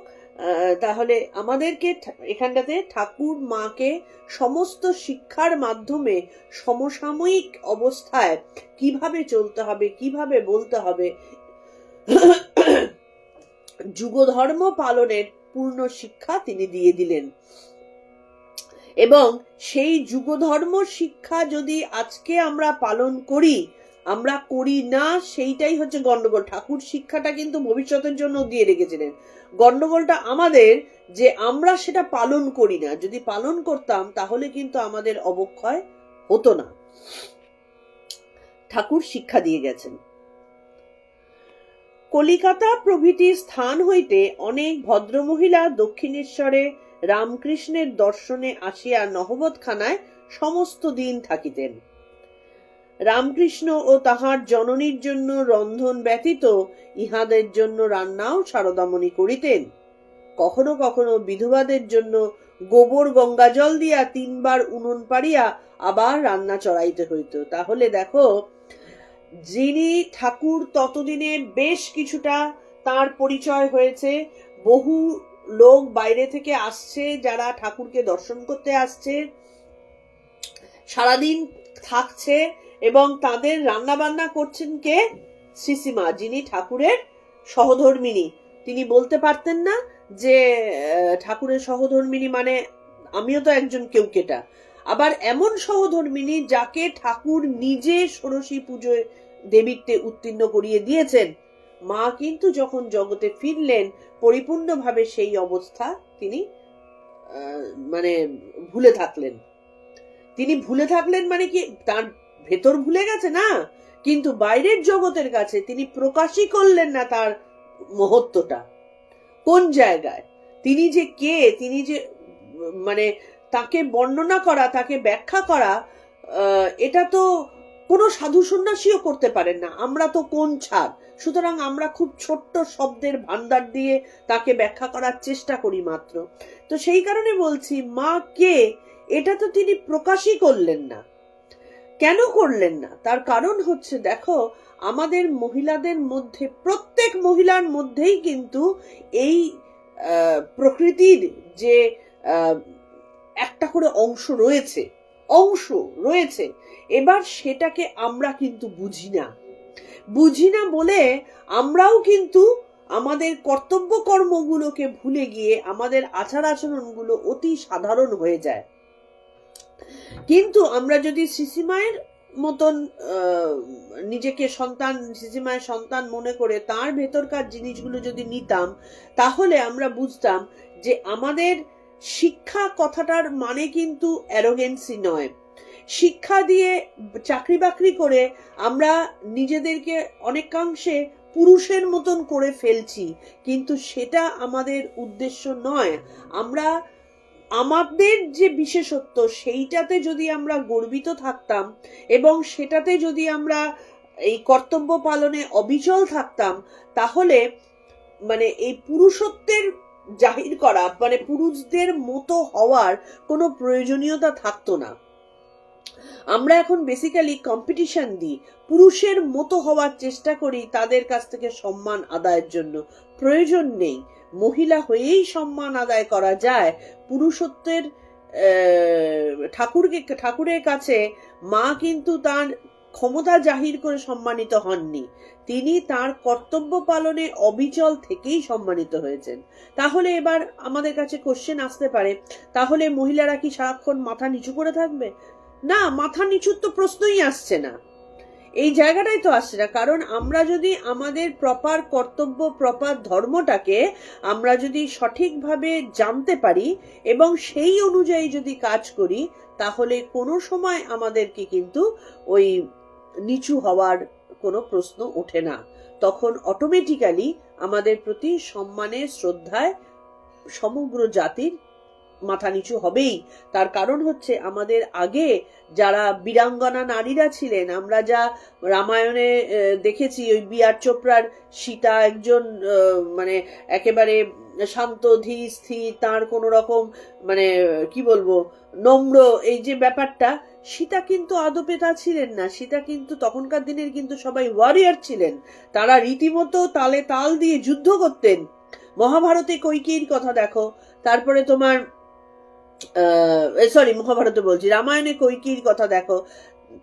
তাহলে আমাদেরকে এখানটাতে ঠাকুর মাকে সমস্ত শিক্ষার মাধ্যমে সমসাময়িক অবস্থায় কিভাবে চলতে হবে, কিভাবে বলতে হবে, যুগধর্ম পালনের পূর্ণ শিক্ষা তিনি দিয়ে দিলেন। এবং সেই যুগধর্ম শিক্ষা যদি আজকে আমরা পালন করি, আমরা করি না, সেইটাই হচ্ছে গন্ডগোল। ঠাকুর শিক্ষাটা কিন্তু ভবিষ্যতের জন্য দিয়ে রেখেছিলেন। গন্ডগোলটা আমাদের যে আমরা সেটা পালন করি না। যদি পালন করতাম তাহলে কিন্তু আমাদের অবক্ষয় হতো না। ঠাকুর শিক্ষা দিয়ে গেছেন। কলিকাতা প্রভৃতি স্থান হইতে অনেক ভদ্রমহিলা দক্ষিণেশ্বরে রামকৃষ্ণের দর্শনে আসিয়া নহবতখানায় সমস্ত দিন থাকিতেন। রামকৃষ্ণ ও তাহার জননীর জন্য রন্ধন ব্যতীত ইহাদের জন্য রান্নাও সারদামণি করিতেন। কখনো কখনো বিধবাদের জন্য গোবর গঙ্গাজল দিয়া 3 বার উনুন পাড়িয়া আবার রান্না চড়াইতে হইত। তাহলে দেখো, যিনি ঠাকুর ততদিনে বেশ কিছুটা তার পরিচয় হয়েছে, বহু লোক বাইরে থেকে আসছে যারা ঠাকুরকে দর্শন করতে আসছে, সারাদিন থাকছে, এবং তাদের রান্না বান্না করছেন কে? শ্রীশ্রীমা, যিনি ঠাকুরের সহধর্মিনী। তিনি বলতে পারতেন না যে ঠাকুরের সহধর্মিনী মানে আমিও তো একজন কেউকেটা। আবার এমন সহধর্মিনী যাকে ঠাকুর নিজে ষোড়শী পুজোয় দেবীতে উত্তীর্ণ করিয়ে দিয়েছেন। মা কিন্তু যখন জগতে ফিরলেন পরিপূর্ণভাবে সেই অবস্থা তিনি মানে ভুলে থাকলেন। তিনি ভুলে থাকলেন মানে কি, তার ভেতর ভুলে গেছে না, কিন্তু বাইরের জগতের কাছে তিনি প্রকাশই করলেন না তার মহত্বটা। কোন জায়গায় তিনি যে কে, তিনি যে মানে তাকে বর্ণনা করা, তাকে ব্যাখ্যা করা, এটা তো কোনো সাধু সন্ন্যাসীও করতে পারেন না। আমরা তো কোন ছাড়। সুতরাং আমরা খুব ছোট্ট শব্দের ভান্ডার দিয়ে তাকে ব্যাখ্যা করার চেষ্টা করি মাত্র। তো সেই কারণে বলছি, মা কে এটা তো তিনি প্রকাশই করলেন না। কেন করলেন না? তার কারণ হচ্ছে, দেখো, আমাদের মহিলাদের মধ্যে, প্রত্যেক মহিলার মধ্যেই কিন্তু এই প্রকৃতির যে একটা করে অংশ রয়েছে। এবার সেটাকে আমরা কিন্তু বুঝি না বলে আমরাও কিন্তু আমাদের কর্তব্য কর্মগুলোকে ভুলে গিয়ে আমাদের আচার আচরণগুলো অতি সাধারণ হয়ে যায়। কিন্তু আমরা যদি শ্রীশ্রীমায়ের মতন নিজেকে শ্রীশ্রীমায়ের সন্তান মনে করে তার ভেতরকার জিনিসগুলো যদি নিতাম, তাহলে আমরা বুঝতাম যে আমাদের শিক্ষা কথাটার মানে কিন্তু অ্যারোগেন্সি নয়। শিক্ষা দিয়ে চাকরি বাকরি করে আমরা নিজেদেরকে অনেকাংশে পুরুষের মতন করে ফেলছি, কিন্তু সেটা আমাদের উদ্দেশ্য নয়। আমরা আমাদের যে বিশেষত্ব সেইটাতে যদি আমরা গর্বিত থাকতাম এবং সেটাতে যদি আমরা এই কর্তব্য পালনে অবিচল থাকতাম, তাহলে মানে এই পুরুষত্বের জাহির করা, মানে পুরুষদের মতো হওয়ার কোনো প্রয়োজনীয়তা থাকতো না। আমরা এখন বেসিক্যালি কম্পিটিশন দিই, পুরুষের মতো হওয়ার চেষ্টা করি তাদের কাছ থেকে সম্মান আদায়ের জন্য। প্রয়োজন নেই, মহিলা হয়েই সম্মান আদায় করা যায়। পুরুষত্বের ঠাকুরের কাছে মা কিন্তু তার ক্ষমতা জাহির করে সম্মানিত হননি, তিনি তার কর্তব্য পালনে অবিচল থেকেই সম্মানিত হয়েছেন। তাহলে এবার আমাদের কাছে কোশ্চেন আসতে পারে, তাহলে মহিলারা কি সারাক্ষণ মাথা নিচু করে থাকবে? না, মাথা নিচুর তো প্রশ্নই আসছে না, এই জায়গাটাই তো আসছে না। কারণ আমরা যদি আমাদের প্রপার কর্তব্য, প্রপার ধর্মটাকে আমরা যদি সঠিকভাবে জানতে পারি এবং সেই অনুযায়ী যদি কাজ করি, তাহলে কোনো সময় আমাদেরকে কিন্তু ওই নিচু হওয়ার কোনো প্রশ্ন ওঠে না। তখন অটোমেটিক্যালি আমাদের প্রতি সম্মানের, শ্রদ্ধায় সমগ্র জাতির মাথা নিচু হবেই। তার কারণ হচ্ছে, আমাদের আগে যারা বীরাঙ্গনা নারীরা ছিলেন, আমরা যা রামায়ণে দেখেছি, ওই বি আর চোপড়ার সীতা একজন মানে একেবারে শান্ত ধীর স্থির, তার কোন রকম মানে কি বলবো নম্র, এই যে ব্যাপারটা, সীতা কিন্তু আদপে তা ছিলেন না। সীতা কিন্তু তখনকার দিনের কিন্তু সবাই ওয়ারিয়ার ছিলেন, তারা রীতিমতো তালে তাল দিয়ে যুদ্ধ করতেন। মহাভারতে কৈকেয়ীর কথা দেখো, তারপরে তোমার মহাভারতে বলছি, রামায়ণে কৈকেয়ীর কথা দেখো,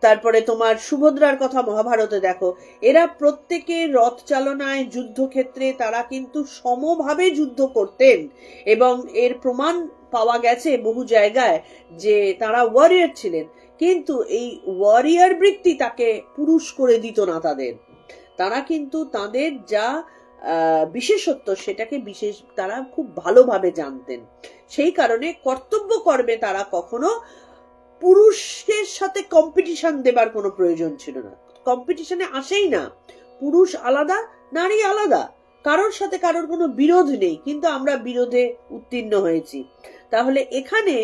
তারপরে তোমার সুভদ্রার কথা মহাভারতে দেখো। এরা প্রত্যেকে রথ চালনায়, যুদ্ধক্ষেত্রে তারা কিন্তু সমভাবে যুদ্ধ করতেন, এবং এর প্রমাণ পাওয়া গেছে বহু জায়গায় যে তারা ওয়ারিয়ার ছিলেন। কিন্তু এই ওয়ারিয়ার বৃত্তি তাকে পুরুষ করে দিত না তাদের। তারা কিন্তু তাদের যা বিশেষত্ব সেটাকে তারা খুব ভালোভাবে জানতেন। সেই কারণে কর্তব্য কর্মে তারা কখনো পুরুষের সাথে কম্পিটিশন দেবার কোনো প্রয়োজন ছিল না, কম্পিটিশনে আসেই না। পুরুষ আলাদা, নারী আলাদা, কারোর সাথে কারোর কোনো বিরোধ নেই, কিন্তু আমরা বিরোধে উত্তীর্ণ হয়েছি। তাহলে এখানে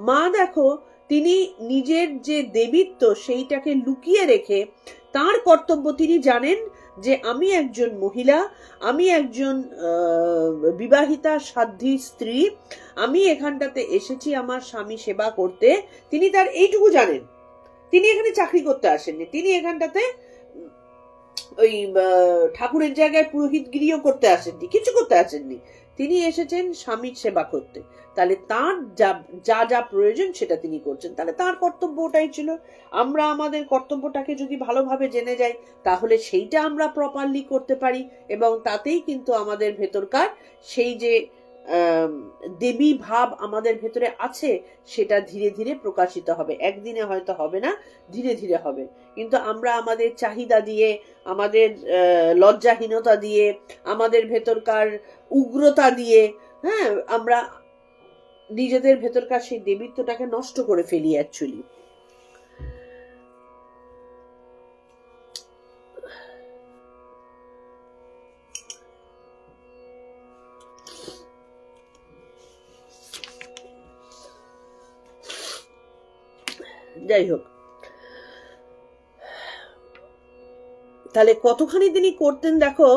মা দেখো, তিনি নিজের যে দেবীত্ব সেইটাকে লুকিয়ে রেখে তার কর্তব্য তিনি জানেন যে আমি একজন মহিলা, আমি একজন বিবাহিতা সাধ্বী স্ত্রী, আমি এখানটাতে এসেছি আমার স্বামী সেবা করতে। তিনি তার এইটুকু জানেন। তিনি এখানে চাকরি করতে আসেননি, তিনি এখানটাতে ওই ঠাকুরের জায়গায় পুরোহিতগিরিও করতে আসেননি, কিছু করতে আসেননি। তিনি এসেছেন স্বামীর সেবা করতে। তাহলে তার যা যা প্রয়োজন সেটা তিনি করছেন, তাহলে তার কর্তব্য ওটাই ছিল। আমরা আমাদের কর্তব্যটাকে যদি ভালোভাবে জেনে যাই, তাহলে সেইটা আমরা প্রপারলি করতে পারি, এবং তাতেই কিন্তু আমাদের ভেতরকার সেই যে দেবী ভাব আমাদের ভেতরে আছে সেটা ধীরে ধীরে প্রকাশিত হবে। একদিনে হয়তো হবে না, ধীরে ধীরে হবে। কিন্তু আমরা আমাদের চাহিদা দিয়ে, আমাদের লজ্জাহীনতা দিয়ে, আমাদের ভেতরকার উগ্রতা দিয়ে, হ্যাঁ, আমরা নিজেদের ভেতরকার সেই দেবীত্বটাকে নষ্ট করে ফেলি অ্যাকচুয়ালি। যাই হোক, তাহলে কতখানি তিনি করতেন দেখো।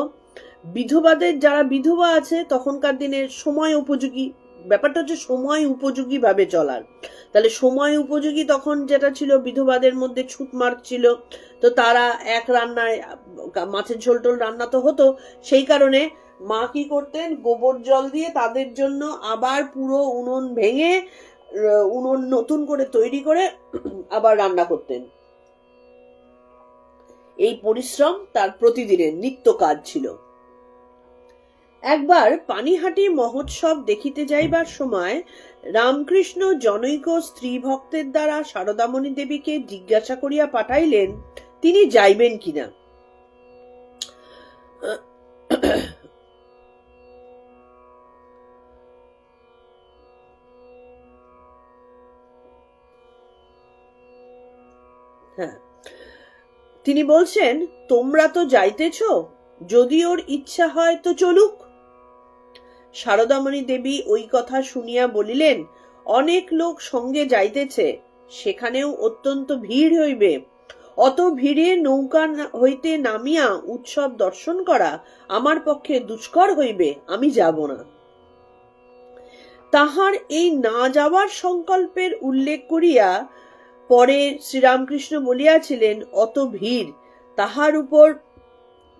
বিধবাদের, যারা বিধবা আছে তখনকার দিনের সময় উপযোগী ব্যাপারটা হচ্ছে সময় উপযোগী ভাবে চলার। তাহলে সময় উপযোগী তখন যেটা ছিল, বিধবাদের মধ্যে ছুটমার্ক ছিল, তো তারা এক রান্নায় মাছের ঝোল টোল রান্না তো হতো, সেই কারণে মা কি করতেন, গোবর জল দিয়ে তাদের জন্য আবার পুরো উনুন ভেঙে উনুন নতুন করে তৈরি করে আবার রান্না করতেন। এই পরিশ্রম তার প্রতিদিনের নিত্য কাজ ছিল। একবার পানিহাটি মহোৎসব দেখিতে যাইবার সময় রামকৃষ্ণ জনৈক স্ত্রী ভক্তের দ্বারা শারদামণি দেবীকে জিজ্ঞাসা করিয়া পাঠাইলেন তিনি যাইবেন কিনা। হ্যাঁ, তিনি বলছেন, তোমরা তো যাইতেছ, যদি ওর ইচ্ছা হয় তো চলুক। শারদামণি দেবী ওই কথা শুনিয়া বলিলেন, অনেক লোক সঙ্গে যাইতেছে, সেখানেও অত্যন্ত ভিড় হইবে, অত ভিড়ে নৌকা হইতে নামিয়া উৎসব দর্শন করা আমার পক্ষে দুষ্কর হইবে, আমি যাব না। তাহার এই না যাওয়ার সংকল্পের উল্লেখ করিয়া পরে শ্রীরামকৃষ্ণ বলিয়াছিলেন, অত ভিড়, তাহার উপর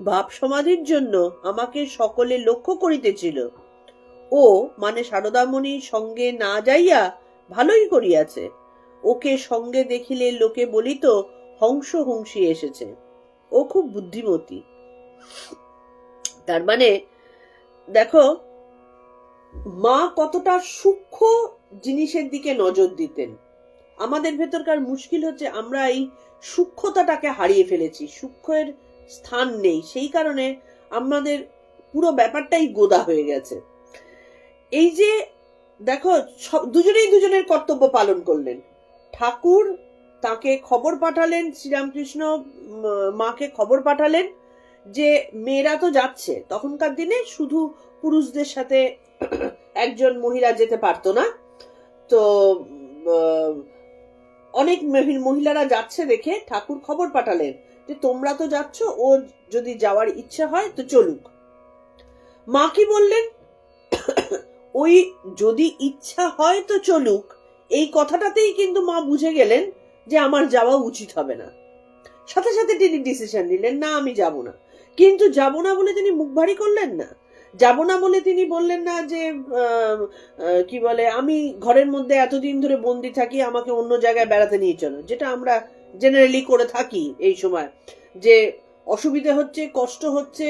ভাব সমাধির জন্য আমাকে সকলে লক্ষ্য করিতেছিল। ও মানে শারদামণির সঙ্গে না যাইয়া ভালোই করিয়াছে, ওকে সঙ্গে দেখিলে লোকে বলিত হংস হংসী এসেছে, ও খুব বুদ্ধিমতী। তার মানে দেখো মা কতটা সূক্ষ্ম জিনিসের দিকে নজর দিতেন। আমাদের ভেতরকার মুশকিল হচ্ছে আমরা এই সূক্ষ্মতাটাকে হারিয়ে ফেলেছি, সূক্ষ্মের স্থান নেই, সেই কারণে আমাদের পুরো ব্যাপারটাই গোদা হয়ে গেছে। এই যে দেখো দুজনেই দুজনের কর্তব্য পালন করলেন। ঠাকুর তাকে খবর পাঠালেন, শ্রীরামকৃষ্ণ মাকে খবর পাঠালেন যে মেয়েরা তো যাচ্ছে। তখনকার দিনে শুধু পুরুষদের সাথে একজন মহিলা যেতে পারতো না, তো অনেক মহিলারা যাচ্ছে দেখে ঠাকুর খবর পাঠালেন যে তোমরা তো যাচ্ছ, ও যদি যাওয়ার ইচ্ছা হয় তো চলুক। মা কি বললেন, ওই যদি ইচ্ছা হয় তো চলুক, এই কথাটাতেই কিন্তু মা বুঝে গেলেন যে আমার যাওয়া উচিত হবে না। সাথে সাথে তিনি ডিসিশন নিলেন, না আমি যাব না। কিন্তু যাব না বলে তিনি মুখ ভারী করলেন না, যাব না বলে তিনি বললেন না যে কি বলে আমি ঘরের মধ্যে এতদিন ধরে বন্দি থাকি, আমাকে অন্য জায়গায় বেড়াতে নিয়ে চলো, যেটা আমরা জেনারেলি করে থাকি এই সময়, যে অসুবিধা হচ্ছে, কষ্ট হচ্ছে,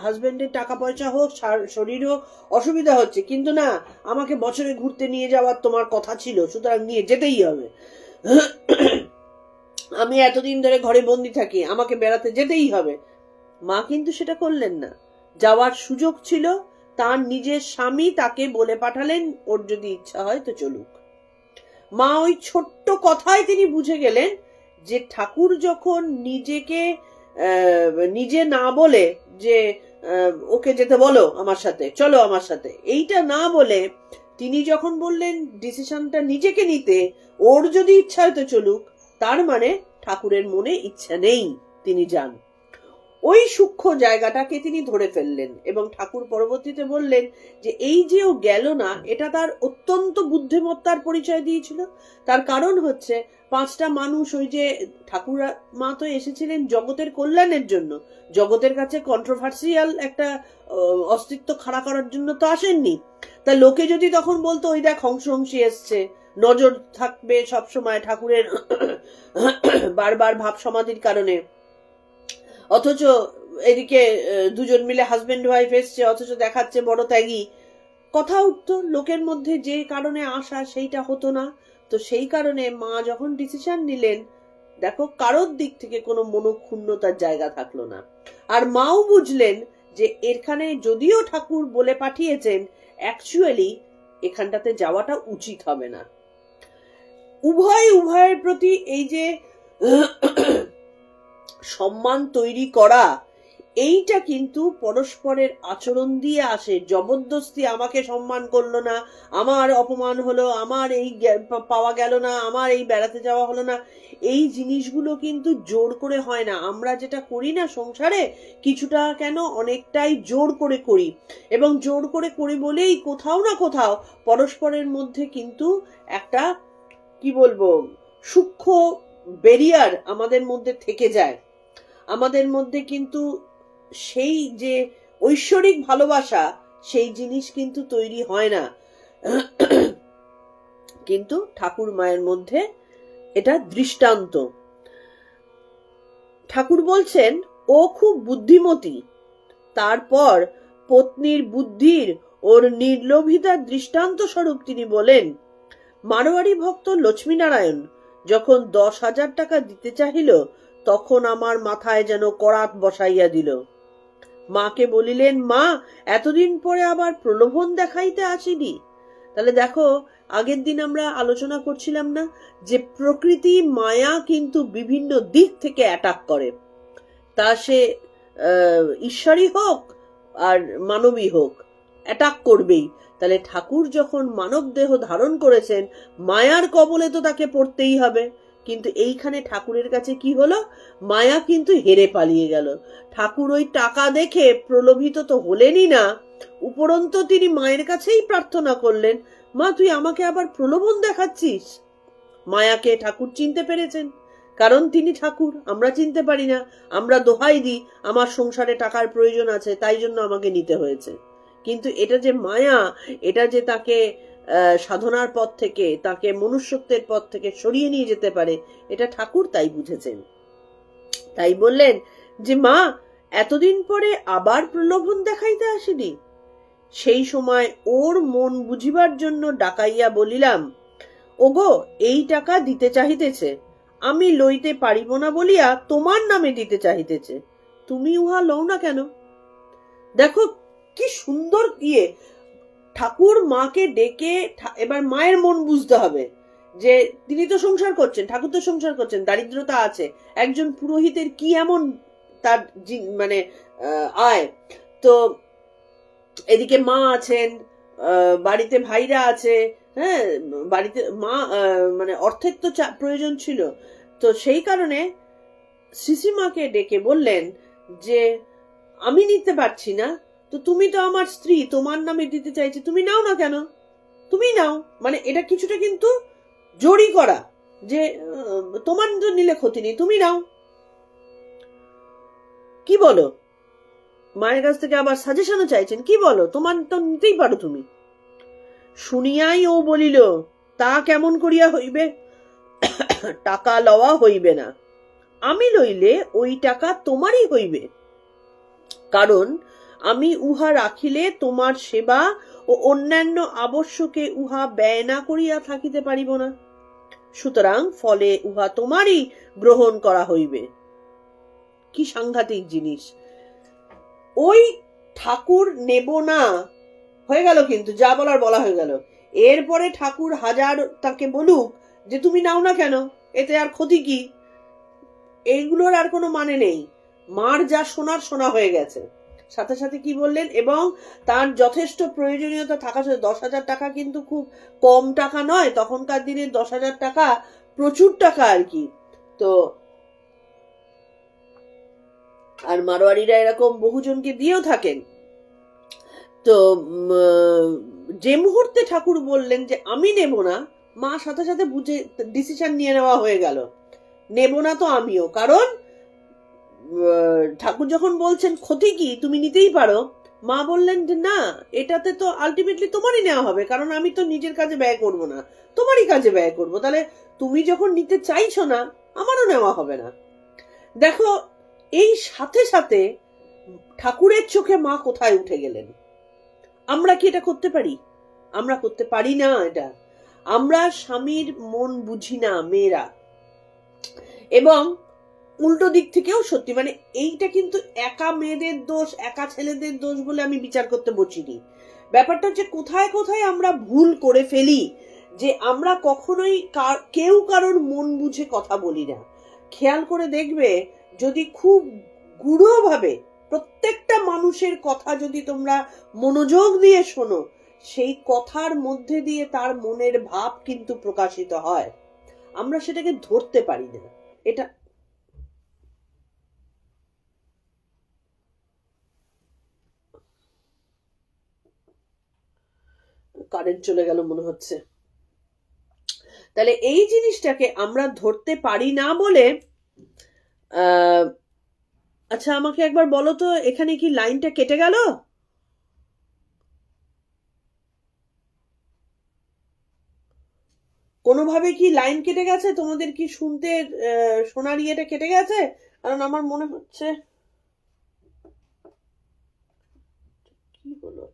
হাজবেন্ডের টাকা পয়সা হোক, শরীর হোক, অসুবিধা হচ্ছে, কিন্তু না আমাকে বছরে ঘুরতে নিয়ে যাওয়ার তোমার কথা ছিল, সুতরাং নিয়ে যেতেই হবে। আমি এতদিন ধরে ঘরে বন্দি থাকি, আমাকে বেড়াতে যেতেই হবে। মা কিন্তু সেটা করলেন না। যাওয়ার সুযোগ ছিল, তার নিজের স্বামী তাকে বলে পাঠালেন ওর যদি ইচ্ছা হয় তো চলুক। মা ওই ছোট্ট কথায় তিনি বুঝে গেলেন যে ঠাকুর যখন নিজেকে নিজে না বলে যে ওকে যেতে বলো আমার সাথে, চলো আমার সাথে, এইটা না বলে তিনি যখন বললেন ডিসিশনটা নিজেকে নিতে, ওর যদি ইচ্ছা হয় তো চলুক, তার মানে ঠাকুরের মনে ইচ্ছা নেই তিনি যান। ওই সূক্ষ্ম জায়গাটাকে তিনি ধরে ফেললেন এবং ঠাকুর পরবর্তীতে বললেন যে এই যে ও গেল না, এটা তার অত্যন্ত বুদ্ধিমত্তার পরিচয় দিয়েছিল। তার কারণ হচ্ছে পাঁচটা মানুষ, ওই যে ঠাকুর মা তো এসেছিলেন জগতের কল্যাণের জন্য, জগতের কাছে কন্ট্রোভার্সিয়াল একটা অস্তিত্ব খাড়া করার জন্য তো আসেননি। তা লোকে যদি তখন বলতো ওই দেখ হংসহংসী এসছে, নজর থাকবে সবসময় ঠাকুরের বারবার ভাব সমাধির কারণে, অথচ এদিকে দুজন মিলে হাজবেন্ড ওয়াইফ এসছে, অথচ দেখাচ্ছে বড় ত্যাগী, কথা উঠতো লোকের মধ্যে, যে কারণে আসা সেইটা হতো না। তো সেই কারণে মা যখন ডিসিশন নিলেন, দেখো কারোর দিক থেকে কোনো মনোক্ষুণ্ণতার জায়গা থাকলো না। আর মাও বুঝলেন যে এখানে যদিও ঠাকুর বলে পাঠিয়েছেন, অ্যাকচুয়ালি এখানটাতে যাওয়াটা উচিত হবে না। উভয়ের প্রতি এই যে সম্মান তৈরি করা, এইটা কিন্তু পরস্পরের আচরণ দিয়ে আসে। জবরদস্তি আমাকে সম্মান করলো না, আমার অপমান হলো, আমার এই পাওয়া গেল না, আমার এই বেড়াতে যাওয়া হলো না, এই জিনিসগুলো কিন্তু জোর করে হয় না। আমরা যেটা করি না সংসারে, কিছুটা কেন অনেকটাই জোর করে করি, এবং জোর করে করি বলেই কোথাও না কোথাও পরস্পরের মধ্যে কিন্তু একটা কি বলবো সূক্ষ্ম ব্যারিয়ার আমাদের মধ্যে থেকে যায়। আমাদের মধ্যে কিন্তু সেই যে ঐশ্বরিক ভালোবাসা, সেই জিনিস কিন্তু তৈরি হয় না। কিন্তু ঠাকুর মায়ের মধ্যে এটা দৃষ্টান্ত। ঠাকুর বলছেন ও খুব বুদ্ধিমতী। তারপর পত্নীর বুদ্ধির ওর নির্লোভিতার দৃষ্টান্ত স্বরূপ তিনি বলেন, মারোয়ারি ভক্ত লক্ষ্মীনারায়ণ যখন 10,000 টাকা দিতে চাহিল, তখন আমার মাথায় যেন করাত বসাইয়া দিল। মাকে বলিলেন, মা এতদিন পরে আবার প্রলোভন দেখাইতে আসিনি। তাহলে দেখো, আগের দিন আমরা আলোচনা করছিলাম না যে প্রকৃতি মায়া কিন্তু বিভিন্ন দিক থেকে অ্যাটাক করে, তা সে ঈশ্বরই হোক আর মানবী হোক, অ্যাটাক করবেই। তাহলে ঠাকুর যখন মানব দেহ ধারণ করেছেন, মায়ার কবলে তো তাকে পড়তেই হবে। কিন্তু এইখানে ঠাকুরের কাছে কি হলো, মায়া কিন্তু হেরে পালিয়ে গেল। ঠাকুর ওই টাকা দেখে প্রলোভিত তো হলেনই না, উপরন্ত তিনি মায়ের কাছেই প্রার্থনা করলেন, মা তুই আমাকে আবার প্রলোভন দেখাচ্ছিস। মায়াকে ঠাকুর চিনতে পেরেছেন, কারণ তিনি ঠাকুর, আমরা চিনতে পারি না। আমরা দোহাই দিই আমার সংসারে টাকার প্রয়োজন আছে, তাই জন্য আমাকে নিতে হয়েছে। কিন্তু এটা যে মায়া, এটা যে তাকে সাধনার পথ থেকে, তাকে মনুষ্যত্বের পথ থেকে সরিয়ে নিয়ে যেতে পারে, এটা ঠাকুর তাই বুঝেছেন। তাই বললেন যে মা এতদিন পরে আবার প্রলোভন দেখাইতে আসিনি। সেই সময় ওর মন বুঝিবার জন্য ডাকাইয়া বলিলাম, ওগো এই টাকা দিতে চাহিতেছে, আমি লইতে পারিব না বলিয়া তোমার নামে দিতে চাহিতেছে, তুমি উহা লও না কেন। দেখো কি সুন্দর ইয়ে, ঠাকুর মাকে ডেকে, এবার মায়ের মন বুঝতে হবে যে তিনি তো সংসার করছেন, ঠাকুর তো সংসার করছেন, দারিদ্রতা আছে, একজন পুরোহিতের কি এমন তার মানে আয়, তো এদিকে মা আছেন, বাড়িতে ভাইরা আছে, হ্যাঁ বাড়িতে মা মানে অর্থের তো প্রয়োজন ছিল। তো সেই কারণে শ্রীশ্রীমাকে ডেকে বললেন যে আমি নিতে পারছি না, তো তুমি তো আমার স্ত্রী, তোমার নামে দিতে চাইছি, তুমি নাও না কেন, তুমি নাও। মানে এটা কিছুটা কিন্তু জোরই করা, যে তোমার তো নিলে ক্ষতি নেই, তুমি নাও। কি বলো? মায়ের কাছ থেকে আবার সাজেশনও চাইছেন, কি বলো, তোমার তো নিতেই পারো তুমি। শুনিয়াই ও বলিল, তা কেমন করিয়া হইবে? টাকা লওয়া হইবে না, আমি লইলে ওই টাকা তোমারই হইবে, কারণ আমি উহা রাখিলে তোমার সেবা ও অন্যান্য আবশ্যকে উহা ব্যয় না করিয়া থাকিতে পারিব না, সুতরাং ফলে উহা তোমারই গ্রহণ করা হইবে। কি সাংঘাতিক জিনিস! ওই ঠাকুর নেব না হয়ে গেল, কিন্তু যা বলার বলা হয়ে গেল। এরপরে ঠাকুর হাজার তাকে বলুক যে তুমি নাও না কেন, এতে আর ক্ষতি কি, এইগুলোর আর কোনো মানে নেই। মার যা শোনার শোনা হয়ে গেছে। সাথে সাথে কি বললেন, এবং তার যথেষ্ট প্রয়োজনীয়তা থাকা সত্ত্বেও 10,000 টাকা কিন্তু খুব কম টাকা নয়, তখনকার দিনে 10,000 টাকা প্রচুর টাকা আর কি। তো আর মারোয়ারিরা এরকম বহুজনকে দিয়েও থাকেন। তো যে মুহূর্তে ঠাকুর বললেন যে আমি নেব না, মা সাথে সাথে বুঝে ডিসিশন নিয়ে নেওয়া হয়ে গেল, নেব না তো আমিও। কারণ ঠাকুর যখন বলছেন ক্ষতি কি, তুমি নিতেই পারো, মা বললেন যে না, এটাতে তো আলটিমেটলি তোমারই নেওয়া হবে, কারণ আমি তো নিজের কাজে ব্যয় করব না, তোমারই কাজে ব্যয় করব, তাহলে তুমি যখন নিতে চাইছো না, আমারও নেওয়া হবে না। দেখো, এই সাথে সাথে ঠাকুরের চোখে মা কোথায় উঠে গেলেন। আমরা কি এটা করতে পারি? আমরা করতে পারি না এটা। আমরা স্বামীর মন বুঝি না মেয়েরা, এবং উল্টো দিক থেকেও সত্যি, মানে এইটা কিন্তু একা মেয়েদের দোষ, একা ছেলেদের দোষ বলে আমি বিচার করতে বসিনি। ব্যাপারটা হচ্ছে কোথায় কোথায় আমরা ভুল করে ফেলি, যে আমরা কখনোই কেউ কারোর মন বুঝে কথা বলি না। খেয়াল করে দেখবে, যদি খুব গূঢ়ভাবে প্রত্যেকটা মানুষের কথা যদি তোমরা মনোযোগ দিয়ে শোনো, সেই কথার মধ্যে দিয়ে তার মনের ভাব কিন্তু প্রকাশিত হয়। আমরা সেটাকে ধরতে পারি না। এটা কারেন্ট চলে গেল মনে হচ্ছে। তাহলে এই জিনিসটাকে আমরা ধরতে পারি না বলে, আচ্ছা আমাকে একবার বলো তো, এখানে কি লাইনটা কেটে গেল? কোনোভাবে কি লাইন কেটে গেছে? তোমাদের কি শুনতে শোনার ইয়েটা কেটে গেছে? কারণ আমার মনে হচ্ছে কি হলো।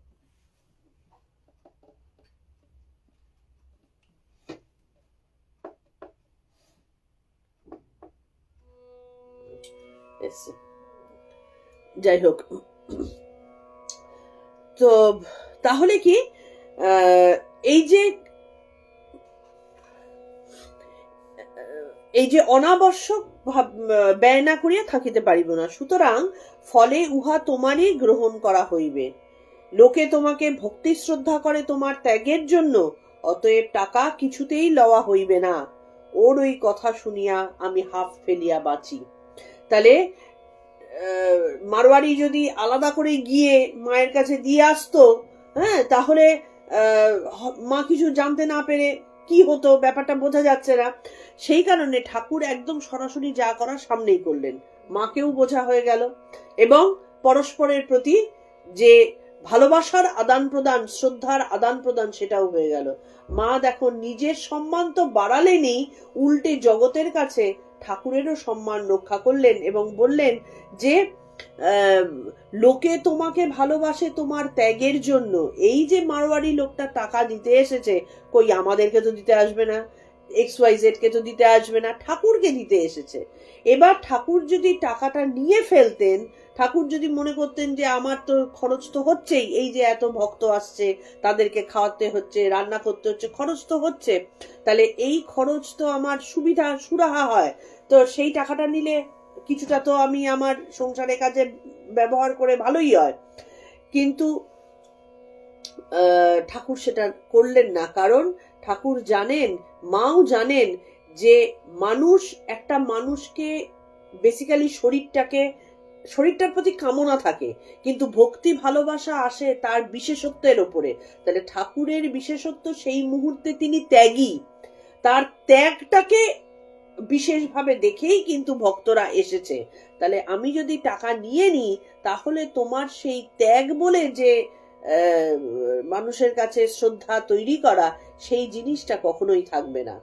যাই হোক, তো তাহলে কি এই যে অনাবশ্যক ব্যয় না করিয়া থাকিতে পারিব না, সুতরাং ফলে উহা তোমারই গ্রহণ করা হইবে। লোকে তোমাকে ভক্তি শ্রদ্ধা করে তোমার ত্যাগের জন্য, অতএব টাকা কিছুতেই লওয়া হইবে না। ওর ওই কথা শুনিয়া আমি হাফ ফেলিয়া বাঁচি। তাহলে মারওয়ারি যদি আলাদা করে গিয়ে মায়ের কাছে দিয়ে আসতো, হ্যাঁ, তাহলে মা কিছু জানতে না পেরে কি হতো, ব্যাপারটা বোঝা যাচ্ছে না। সেই কারণে ঠাকুর একদম সরাসরি যা করার সামনেই করলেন, মাকেও বোঝা হয়ে গেল, এবং পরস্পরের প্রতি যে ভালোবাসার আদান প্রদান, শ্রদ্ধার আদান প্রদান, সেটাও হয়ে গেল। মা দেখো নিজের সম্মান তো বাড়ালেনই, উল্টে জগতের কাছে ঠাকুরেরও সম্মান রক্ষা করলেন, এবং বললেন যে লোকে তোমাকে ভালোবাসে তোমার ত্যাগের জন্য। এই যে মারওয়ারি লোকটা টাকা দিতে এসেছে, কই আমাদেরকে তো দিতে আসবে না, XYZ কে তো দিতে আসবে না, ঠাকুরকে দিতে এসেছে। এবার ঠাকুর যদি টাকাটা নিয়ে ফেলতেন, ঠাকুর যদি মনে করতেন যে আমার তো খরচ তো হচ্ছেই, এই যে এত ভক্ত আসছে, তাদেরকে খাওয়াতে হচ্ছে, রান্না করতে হচ্ছে, খরচ তো হচ্ছে, তাহলে এই খরচ তো আমার সুবিধা সুরাহা হয়, তো সেই টাকাটা নিলে কিছুটা তো আমি আমার সংসারের কাজে ব্যবহার করে ভালোই হয়। কিন্তু ঠাকুর সেটা করলেন না, কারণ ঠাকুর জানেন, মাও জানেন, যে মানুষ একটা মানুষকে বেসিক্যালি শরীরটাকে শরীরটার প্রতি কামনা থাকে, কিন্তু ভক্তি ভালোবাসা আসে তার বিশেষত্বের ওপরে। তাহলে ঠাকুরের বিশেষত্ব সেই মুহূর্তে তিনি ত্যাগী, তার ত্যাগটাকে বিশেষভাবে দেখেই কিন্তু ভক্তরা এসেছে। তাহলে আমি যদি টাকা নিয়ে নিই, তাহলে তোমার সেই ত্যাগ বলে যে মানুষের কাছে শ্রদ্ধা তৈরি করা, সেই জিনিসটা কখনোই থাকবে না।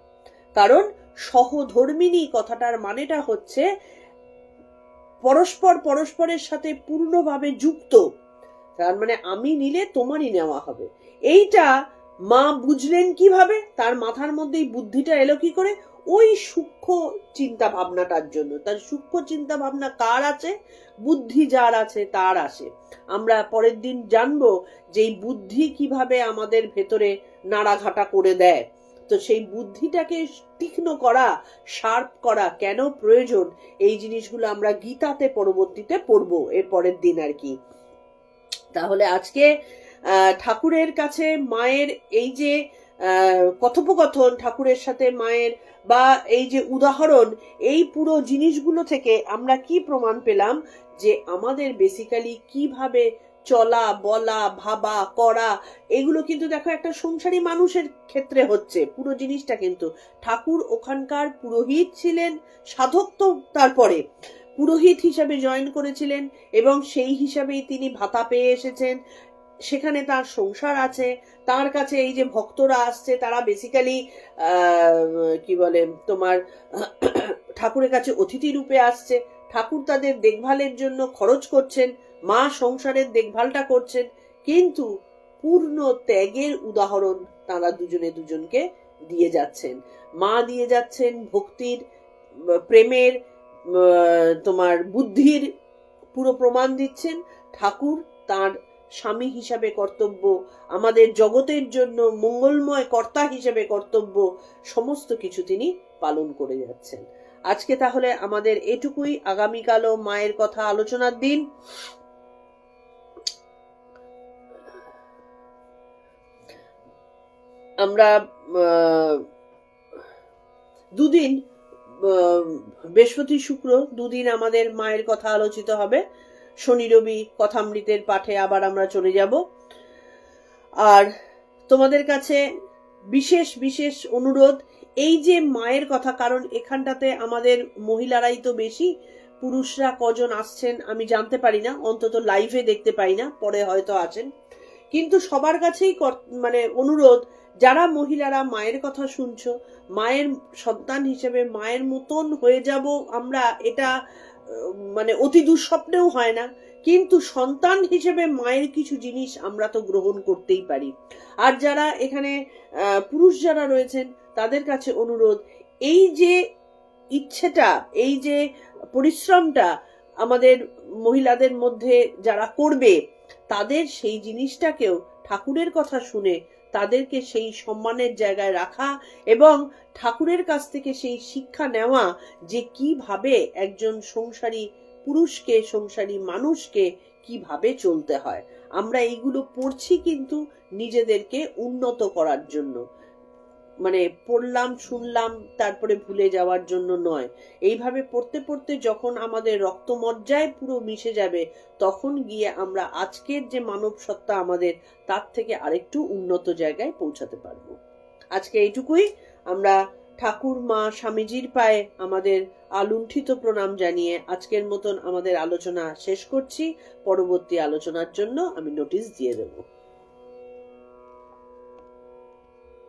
কারণ সহধর্মিনী কথাটার মানেটা হচ্ছে পরস্পর পরস্পরের সাথে পূর্ণভাবে যুক্ত। তার মানে আমি নিলে তোমারই নেওয়া হবে। এইটা মা বুঝলেন কিভাবে? তার মাথার মধ্যে এই বুদ্ধিটা এলো কি করে? ওই সূক্ষ্ম চিন্তা ভাবনাটার জন্য। তার সূক্ষ্ম চিন্তা ভাবনা কার আছে? বুদ্ধি যার আছে তার আসে। আমরা পরের দিন জানবো যে এই বুদ্ধি কিভাবে আমাদের ভেতরে নাড়াঘাটা করে দেয়। তো সেই বুদ্ধিটাকে তীক্ষ্ণ করা, শার্প করা কেন প্রয়োজন, এই জিনিসগুলো আমরা গীতাতে পরবর্তীতে পড়বো এর পরের দিন আর কি। তাহলে আজকে ঠাকুরের কাছে মায়ের এই যে কথোপকথন, ঠাকুরের সাথে মায়ের বা এই যে উদাহরণ, এই পুরো জিনিসগুলো থেকে আমরা কি প্রমাণ পেলাম? যে আমাদের বেসিক্যালি কিভাবে চলা, বলা, ভাবা, করা, এগুলো কিন্তু দেখো একটা সংসারী মানুষের ক্ষেত্রে হচ্ছে পুরো জিনিসটা। কিন্তু ঠাকুর ওখানকার পুরোহিত ছিলেন, সাধক তো তারপরে পুরোহিত হিসাবে জয়েন করেছিলেন, এবং সেই হিসাবেই তিনি ভাতা পেয়ে এসেছেন। সেখানে তার সংসার আছে, তার কাছে এই যে ভক্তরা আসছে, তারা বেসিক্যালি কি বলে তোমার ঠাকুরের কাছে অতিথি রূপে আসছে। ঠাকুর তাদের দেখভালের জন্য খরচ করছেন, মা সংসারের দেখভালটা করছেন, কিন্তু পূর্ণ ত্যাগের উদাহরণ তারা দুজনে দুজনকে দিয়ে যাচ্ছেন। মা দিয়ে যাচ্ছেন ভক্তির, প্রেমের, তোমার বুদ্ধির পুরো প্রমাণ দিচ্ছেন। ঠাকুর তার স্বামী হিসাবে কর্তব্য, আমাদের জগতের জন্য মঙ্গলময় কর্তা হিসেবে কর্তব্য, সমস্ত কিছু তিনি পালন করে যাচ্ছেন। আজকে তাহলে আমাদের এটুকুই। আগামীকালও মায়ের কথা আলোচনার দিন। আমরা দুদিন, বৃহস্পতি শুক্র দুদিন আমাদের মায়ের কথা আলোচিত হবে। শনি রবি কথামৃতের পাঠে আবার আমরা চলে যাব। আর তোমাদের কাছে বিশেষ বিশেষ অনুরোধ, এই যে মায়ের কথা, কারণ এখানটাতে আমাদের মহিলারাই তো বেশি, পুরুষরা কজন আসছেন আমি জানতে পারি না, অন্তত লাইভে দেখতে পাই না, পরে হয়তো আছেন। কিন্তু সবার কাছেই মানে অনুরোধ, যারা মহিলারা মায়ের কথা শুনছো, মায়ের সন্তান হিসেবে মায়ের মতন হয়ে যাব আমরা, এটা মানে অতি দুঃস্বপ্নেও হয় না, কিন্তু সন্তান হিসেবে মায়ের কিছু জিনিস আমরা তো গ্রহণ করতেই পারি। আর যারা এখানে পুরুষ যারা রয়েছেন, তাদের কাছে অনুরোধ, এই যে ইচ্ছেটা, এই যে পরিশ্রমটা আমাদের মহিলাদের মধ্যে যারা করবে, তাদের সেই জিনিসটাকেও ঠাকুরের কথা শুনে তাদেরকে সেই সম্মানের জায়গায় রাখা, এবং ঠাকুরের কাছ থেকে সেই শিক্ষা নেওয়া যে কিভাবে একজন সংসারী পুরুষকে, সংসারী মানুষকে কিভাবে চলতে হয়। আমরা এইগুলো পড়ছি কিন্তু নিজেদেরকে উন্নত করার জন্য, মানে পড়লাম শুনলাম তারপরে ভুলে যাওয়ার জন্য নয়। এইভাবে পড়তে পড়তে যখন আমাদের রক্তমজ্জায় পুরো মিশে যাবে, তখন গিয়ে আমরা আজকের যে মানব সত্তা আমাদের, তার থেকে আরেকটু উন্নত জায়গায় পৌঁছাতে পারবো। আজকে এইটুকুই। আমরা ঠাকুর মা স্বামীজির পায়ে আমাদের আলুণ্ঠিত প্রণাম জানিয়ে আজকের মতন আমাদের আলোচনা শেষ করছি। পরবর্তী আলোচনার জন্য আমি নোটিশ দিয়ে দেবো।